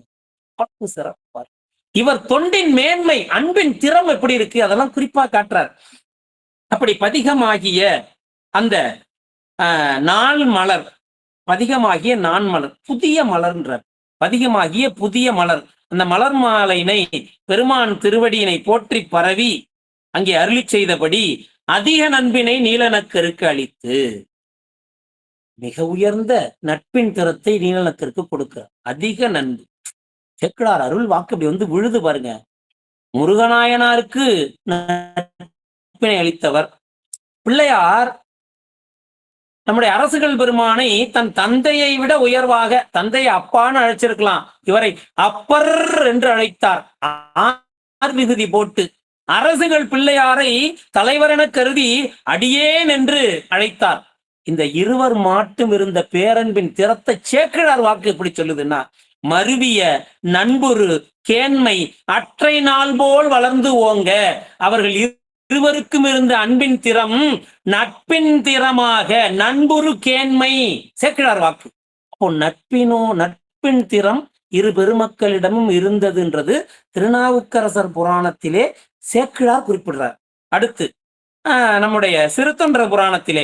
சிறப்பார். இவர் தொண்டின் மேன்மை, அன்பின் திறம் எப்படி இருக்கு அதெல்லாம் குறிப்பா காட்டுறார். அப்படி பதிகமாகிய அந்த நாள் மலர், பதிகமாகிய நான் மலர், புதிய மலர்ன்றார். பதிகமாகிய புதிய மலர், அந்த மலர் மாலையினை பெருமான் திருவடியினை போற்றி பரவி அங்கே அருளி செய்தபடி அதிக நண்பினை நீலநக்கருக்கு அளித்து மிக உயர்ந்த நட்பின் திறத்தை நீலநக்கருக்கு கொடுக்க அதிக நண்பு. சேக்கிழார் அருள் வாக்கு அப்படி வந்து விழுது பாருங்க. முருகநாயனாருக்கு நட்பினை அளித்தவர். பிள்ளையார் நம்முடைய அரசுகள் பெருமானை தன் தந்தையை விட உயர்வாக, தந்தையை அப்பான்னு அழைச்சிருக்கலாம், இவரை அப்பர் என்று அழைத்தார். விகுதி போட்டு அரசுகள் பிள்ளையாரை தலைவரென கருதி அடியேன் என்று அழைத்தார். இந்த இருவர் மாட்டும் இருந்த பேரன்பின் திறத்தை சேக்கிழார் வாக்கு எப்படி சொல்லுதுன்னா, மருவிய நண்புரு கேண்மை அற்றை நாள் போல் வளர்ந்து ஓங்க. அவர்கள் இருவருக்கும் இருந்த அன்பின் திறம் நட்பின் திறமாக நண்புரு கேண்மை, சேக்கிழார் வாக்கு. அப்போ நட்பின் திறம் இரு பெருமக்களிடமும் இருந்ததுன்றது திருநாவுக்கரசர் புராணத்திலே சேக்கிழார் குறிப்பிடுறார். அடுத்து நம்முடைய சிறுத்தொன்ற புராணத்திலே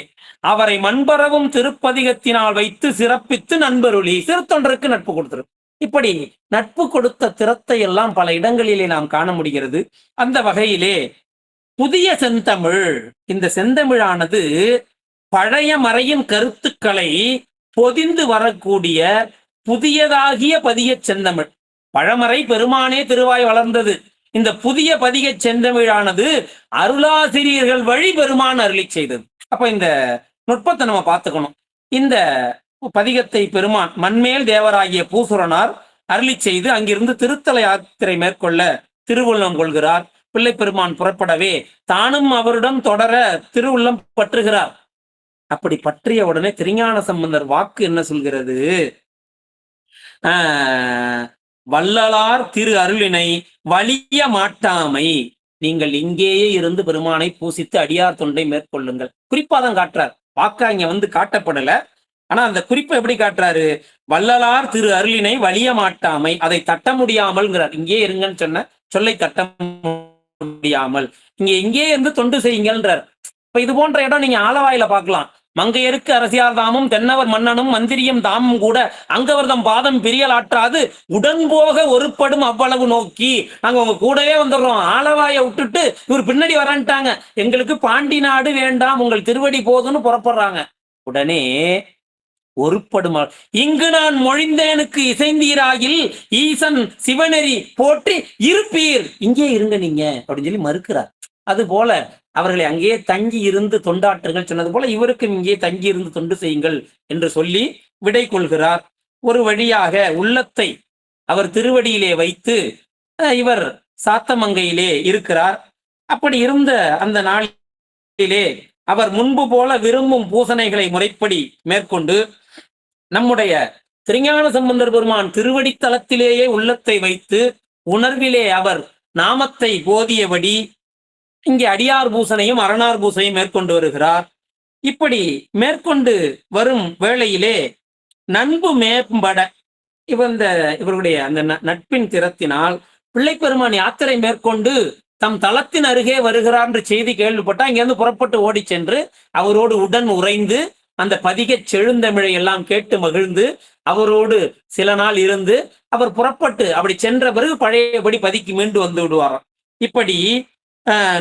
அவரை மண்பரவும் திருப்பதிகத்தினால் வைத்து சிறப்பித்து நண்பருளி சிறுத்தொன்றருக்கு நட்பு கொடுத்திரு. இப்படி நட்பு கொடுத்த திறத்தை எல்லாம் பல இடங்களிலே நாம் காண முடிகிறது. அந்த வகையிலே புதிய செந்தமிழ், இந்த செந்தமிழானது பழைய மறையின் கருத்துக்களை பொதிந்து வரக்கூடிய புதியதாகிய பதிய செந்தமிழ். பழமறை பெருமானே திருவாய் வளர்ந்தது. இந்த புதிய பதிக செந்தமிழானது அருளாசிரியர்கள் வழி பெருமான் அருளி செய்தது. அப்ப இந்த நுட்பத்தை நம்ம பார்த்துக்கணும். இந்த பதிகத்தை பெருமான் மண்மேல் தேவராகிய பூசுரனார் அருளி செய்து அங்கிருந்து திருத்தல யாத்திரை மேற்கொள்ள திருவுள்ளம் கொள்கிறார். பிள்ளை பெருமான் புறப்படவே தானும் அவருடன் தொடர திருவுள்ளம் பற்றுகிறார். அப்படி பற்றிய உடனே திருஞான சம்பந்தர் வாக்கு என்ன சொல்கிறது? வள்ளலார் திரு அருளினை வலிய மாட்டாமை, நீங்கள் இங்கேயே இருந்து பெருமானை பூசித்து அடியார் தொண்டை மேற்கொள்ளுங்கள். குறிப்பாதான் காட்டுறார். வாக்கா இங்க வந்து காட்டப்படல, ஆனா அந்த குறிப்பை எப்படி காட்டுறாரு? வள்ளலார் திரு அருளினை வலிய மாட்டாமை, அதை தட்ட முடியாமல்ங்கிறார். இங்கே இருங்கன்னு சொன்ன சொல்லை தட்ட முடியாமல் இங்கே இருந்து தொண்டு செய்யுங்கள்ன்றார். இப்ப இது போன்ற இடம் நீங்க ஆலவாயில பார்க்கலாம். மங்கையருக்கு அரசியார் தாமும் தென்னவர் மன்னனும் மந்திரியும் தாமும் கூட அங்கவர்தம் பாதம் பிரியலாற்றாது உடன்போக ஒருப்படும் அவ்வளவு நோக்கி, நாங்க உங்க கூடவே வந்துடுறோம், ஆலவாயை விட்டுட்டு இவர் பின்னாடி வரன்ட்டாங்க, எங்களுக்கு பாண்டி நாடு வேண்டாம், உங்கள் திருவடி போதுன்னு புறப்படுறாங்க. உடனே ஒருப்படும் இங்கு நான் மொழிந்தேனுக்கு இசைந்தீராகில் ஈசன் சிவநெறி போற்றி இருப்பீர், இங்கே இருங்க நீங்க அப்படின்னு சொல்லி மறுக்கிறார். அது போல அவர்களை அங்கேயே தங்கி இருந்து தொண்டாற்றுங்கள் சொன்னது போல இவருக்கும் இங்கே தங்கி இருந்து தொண்டு செய்யுங்கள் என்று சொல்லி விடை கொள்கிறார். ஒரு வழியாக உள்ளத்தை அவர் திருவடியிலே வைத்து இவர் சாத்தமங்கையிலே இருக்கிறார். அப்படி இருந்த அந்த நாளிலே அவர் முன்பு போல விரும்பும் பூசணைகளை முறைப்படி மேற்கொண்டு நம்முடைய திருஞான சம்பந்தர் பெருமான் திருவடித்தலத்திலேயே உள்ளத்தை வைத்து உணர்விலே அவர் நாமத்தை போதியபடி இங்கே அடியார் பூசனையும் அரணார் பூசனையும் மேற்கொண்டு வருகிறார். இப்படி மேற்கொண்டு வரும் வேளையிலே நண்பு மேம்பட இவருடைய அந்த நட்பின் திறத்தினால் பிள்ளைப்பெருமான் யாத்திரை மேற்கொண்டு தம் தளத்தின் அருகே வருகிறார் என்று செய்தி கேள்விப்பட்டா இங்கிருந்து புறப்பட்டு ஓடி சென்று அவரோடு உடன் உறைந்து அந்த பதிக செழுந்தமிழை எல்லாம் கேட்டு மகிழ்ந்து அவரோடு சில நாள் இருந்து அவர் புறப்பட்டு அப்படி சென்ற பிறகு பழையபடி பதிக்கு மீண்டு வந்து விடுவாராம். இப்படி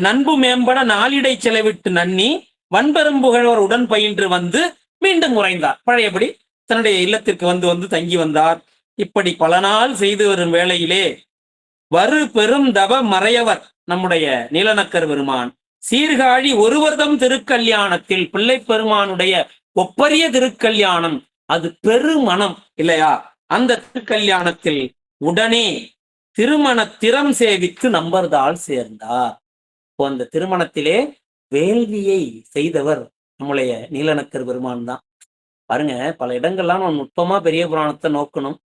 நண்பு மேம்பட நாளிடை செலவிட்டு நன்னி வன்பெரும் புகழ்வர் உடன் பயின்று வந்து மீண்டும் உறைந்தார். பழையபடி தன்னுடைய இல்லத்திற்கு வந்து வந்து தங்கி வந்தார். இப்படி பல நாள் செய்து வரும் வேளையிலே வரு பெரும் தவ மறையவர் நம்முடைய நீலநக்கர் பெருமான் சீர்காழி ஒருவர்தம் திருக்கல்யாணத்தில் பிள்ளை பெருமானுடைய ஒப்பரிய திருக்கல்யாணம், அது பெருமணம் இல்லையா? அந்த திருக்கல்யாணத்தில் உடனே திருமண திறம் சேவித்து நம்பர்தாள் சேர்ந்தார். அந்த திருமணத்திலே வேள்வியை செய்தவர் நம்முடைய நீலநக்கர் பெருமான் தான். பாருங்க, பல இடங்கள்லாம் நம்ம நுட்பமா பெரிய புராணத்தை நோக்கணும்.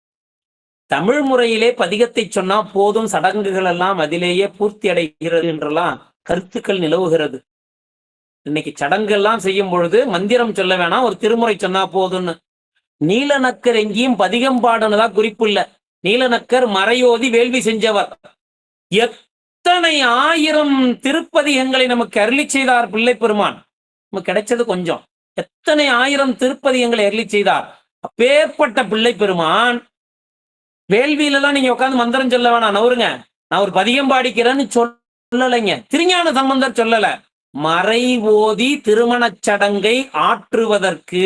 தமிழ் முறையிலே பதிகத்தை சொன்னா போதும், சடங்குகள் எல்லாம் அதிலேயே பூர்த்தி அடைகிறது என்றெல்லாம் கருத்துக்கள் நிலவுகிறது. இன்னைக்கு சடங்கு எல்லாம் செய்யும் பொழுது மந்திரம் சொல்ல வேணாம், ஒரு திருமுறை சொன்னா போதும்னு. நீலநக்கர் எங்கேயும் பதிகம் பாடுனதா குறிப்பு இல்ல. நீலநக்கர் மறையோதி வேள்வி செஞ்சவர். எத்தனை ஆயிரம் திருப்பதிகங்களை நமக்கு அருளி செய்தார் பிள்ளை பெருமான். நமக்கு கிடைச்சது கொஞ்சம். எத்தனை ஆயிரம் திருப்பதிகங்களை அருளி செய்தார். அப்பேற்பட்ட பிள்ளை பெருமான் வேள்வியிலலாம் நீங்க உட்காந்து மந்திரம் சொல்ல வேணாம், நவருங்க, நான் ஒரு பதிகம் பாடிக்கிறேன்னு சொல்லலைங்க. திருஞான சம்பந்தர் சொல்லல. மறை ஓதி திருமணச் சடங்கை ஆற்றுவதற்கு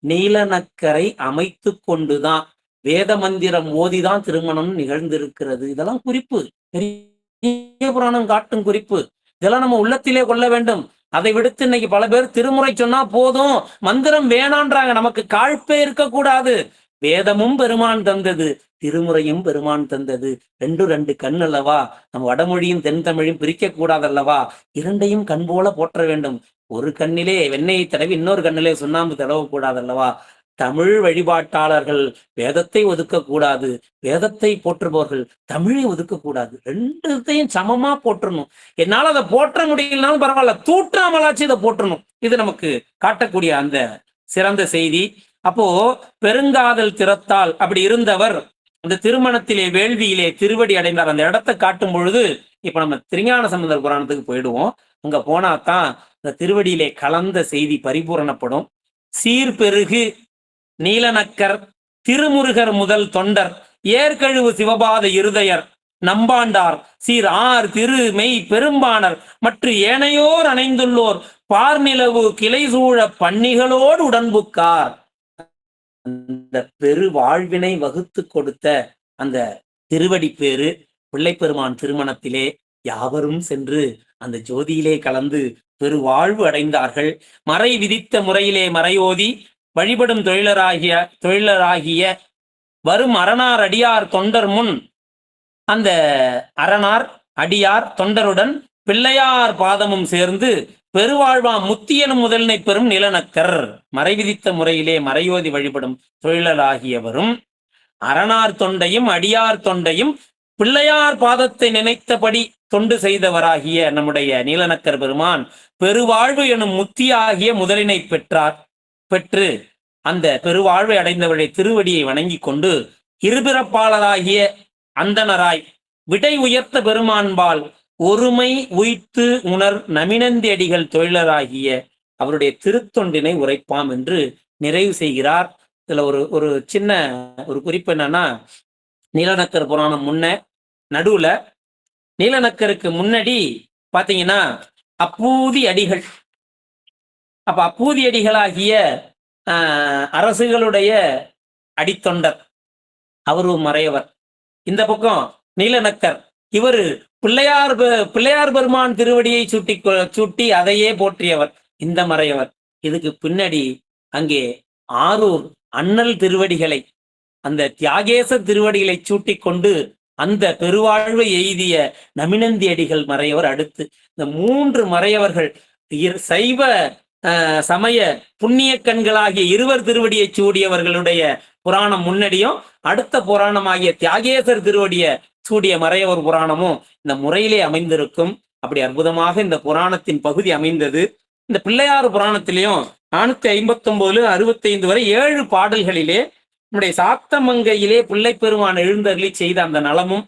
நீலநக்கரை அமைத்து கொண்டுதான் வேத மந்திரம் ஓதிதான் திருமணம் நிகழ்ந்திருக்கிறது. இதெல்லாம் குறிப்பு, பெரிய புராணம் காட்டும் குறிப்பு. இதெல்லாம் நம்ம உள்ளத்திலே கொள்ள வேண்டும். அதை விடுத்து இன்னைக்கு பல பேர் திருமுறை சொன்னா போதும், மந்திரம் வேணான்றாங்க. நமக்கு காழ்ப்பே இருக்கக்கூடாது. வேதமும் பெருமான் தந்தது, திருமுறையும் பெருமான் தந்தது. ரெண்டு கண் அல்லவா? நம்ம வடமொழியும் தென் தமிழையும் பிரிக்க கூடாதல்லவா? இரண்டையும் கண் போல போற்ற வேண்டும். ஒரு கண்ணிலே வெண்ணெயை தடவி இன்னொரு கண்ணிலே சுண்ணாம்பு தடவக்கூடாதல்லவா? தமிழ் வழிபாட்டாளர்கள் வேதத்தை ஒதுக்கக்கூடாது, வேதத்தை போற்றுபவர்கள் தமிழை ஒதுக்கக்கூடாது. ரெண்டுத்தையும் சமமா போற்றணும். என்னால அதை போற்ற முடியலனாலும் பரவாயில்ல, தூற்றாமலாச்சு இதை போற்றணும். இது நமக்கு காட்டக்கூடிய அந்த சிறந்த செய்தி. அப்போ பெருங்காதல் திறத்தால் அப்படி இருந்தவர் அந்த திருமணத்திலே வேள்வியிலே திருவடி அடைந்தார். அந்த இடத்தை காட்டும் பொழுது இப்ப நம்ம திருஞான சம்பந்தர் புராணத்துக்கு போயிடுவோம். அங்க போனாதான் இந்த திருவடியிலே கலந்த செய்தி பரிபூரணப்படும். சீர்பெருகு நீலநக்கர் திருமுருகர் முதல் தொண்டர் ஏற்கழுவு சிவபாத இருதயர் நம்பாண்டார் சீர் ஆர் திரு மெய் பெரும்பாணர் மற்ற ஏனையோர் அணைந்துள்ளோர் பார்நிலவு கிளை சூழ பன்னிகளோடு உடன்புக்கார். அந்த பெரு வாழ்வினை வகுத்து கொடுத்த அந்த திருவடி பேரு பிள்ளைப்பெருமான் திருமணத்திலே யாவரும் சென்று அந்த ஜோதியிலே கலந்து பெரு வாழ்வு அடைந்தார்கள். மறை விதித்த முறையிலே மறையோதி வழிபடும் தொழிலராகிய வரும் அரணார் அடியார் தொண்டர் முன் அந்த அரணார் அடியார் தொண்டருடன் பிள்ளையார் பாதமும் சேர்ந்து பெருவாழ்வாம் முத்தியனும் முதலினை பெறும் நிலநக்கர். மறைவிதித்த முறையிலே மறையோதி வழிபடும் தொழிலராகியவரும் அரணார் தொண்டையும் அடியார் தொண்டையும் பிள்ளையார் பாதத்தை நினைத்தபடி தொண்டு செய்தவராகிய நம்முடைய நீலநக்கர் பெருமான் பெருவாழ்வு எனும் முத்தியாகிய முதலினை பெற்று அந்த பெருவாழ்வை அடைந்தவருடைய திருவடியை வணங்கி கொண்டு இருபிறப்பாளராகிய அந்தனராய் விடை உயர்த்த பெருமான்பால் ஒருமை உய்த்து உணர் நமினந்தி அடிகள் தொழிலராகிய அவருடைய திருத்தொண்டினை உரைப்பாம் என்று நிறைவு செய்கிறார். இதுல ஒரு சின்ன ஒரு குறிப்பு என்னன்னா, நீலநக்கர் புராணம் நடுவுல நீலநக்கருக்கு முன்னாடி பாத்தீங்கன்னா அப்பூதி அடிகள். அப்ப அப்பூதி அடிகளாகிய அரசுகளுடைய அடித்தொண்டர், அவரு மறையவர். இந்த பக்கம் நீலநக்கர், இவரு பிள்ளையார் பெருமான் திருவடியை சூட்டி அதையே போற்றியவர், இந்த மறையவர். இதுக்கு பின்னாடி அங்கே ஆரூர் அண்ணல் திருவடிகளை, அந்த தியாகேச திருவடிகளை சூட்டி கொண்டு அந்த பெருவாழ்வை எய்திய நமினந்தி அடிகள் மறையவர். அடுத்து இந்த 3 மறையவர்கள் சைவ சமய புண்ணிய கண்களாகிய இருவர் திருவடியை சூடியவர்களுடைய புராணம் முன்னடியும் அடுத்த புராணமாகிய தியாகேசர் திருவடிய சூடிய மறையவர் புராணமும் இந்த முறையிலே அமைந்திருக்கும். அப்படி அற்புதமாக இந்த புராணத்தின் பகுதி அமைந்தது. இந்த பிள்ளையார் புராணத்திலையும் 459 65 வரை 7 பாடல்களிலே நம்முடைய சாத்தமங்கையிலே பிள்ளை பெருமான் எழுந்தருளி செய்த அந்த நலமும்,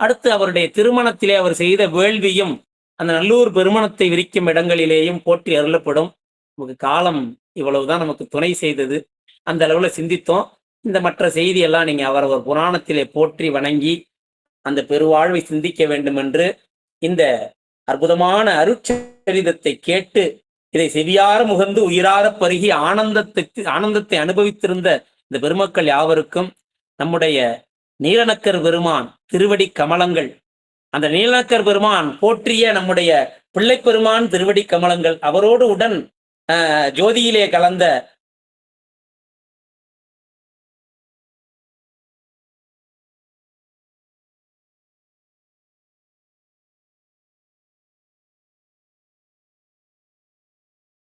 அடுத்து அவருடைய திருமணத்திலே அவர் செய்த வேள்வியும், அந்த நல்லூர் பெருமணத்தை விரிக்கும் இடங்களிலேயும் போற்றி அருளப்படும். நமக்கு காலம் இவ்வளவுதான் நமக்கு துணை செய்தது. அந்த அளவுல சிந்தித்தோம். இந்த மற்ற செய்தியெல்லாம் நீங்க அவரவர் புராணத்திலே போற்றி வணங்கி அந்த பெருவாழ்வை சிந்திக்க வேண்டும் என்று இந்த அற்புதமான அருட்சரிதத்தை கேட்டு இதை செவியார முகந்து உயிரார பருகி ஆனந்தத்தை அனுபவித்திருந்த இந்த பெருமக்கள் யாவருக்கும் நம்முடைய நீலநக்கர் பெருமான் திருவடி கமலங்கள், அந்த நீலநக்கர் பெருமான் போற்றிய நம்முடைய பிள்ளை பெருமான் திருவடி கமலங்கள், அவரோடு உடன் ஜோதியிலே கலந்த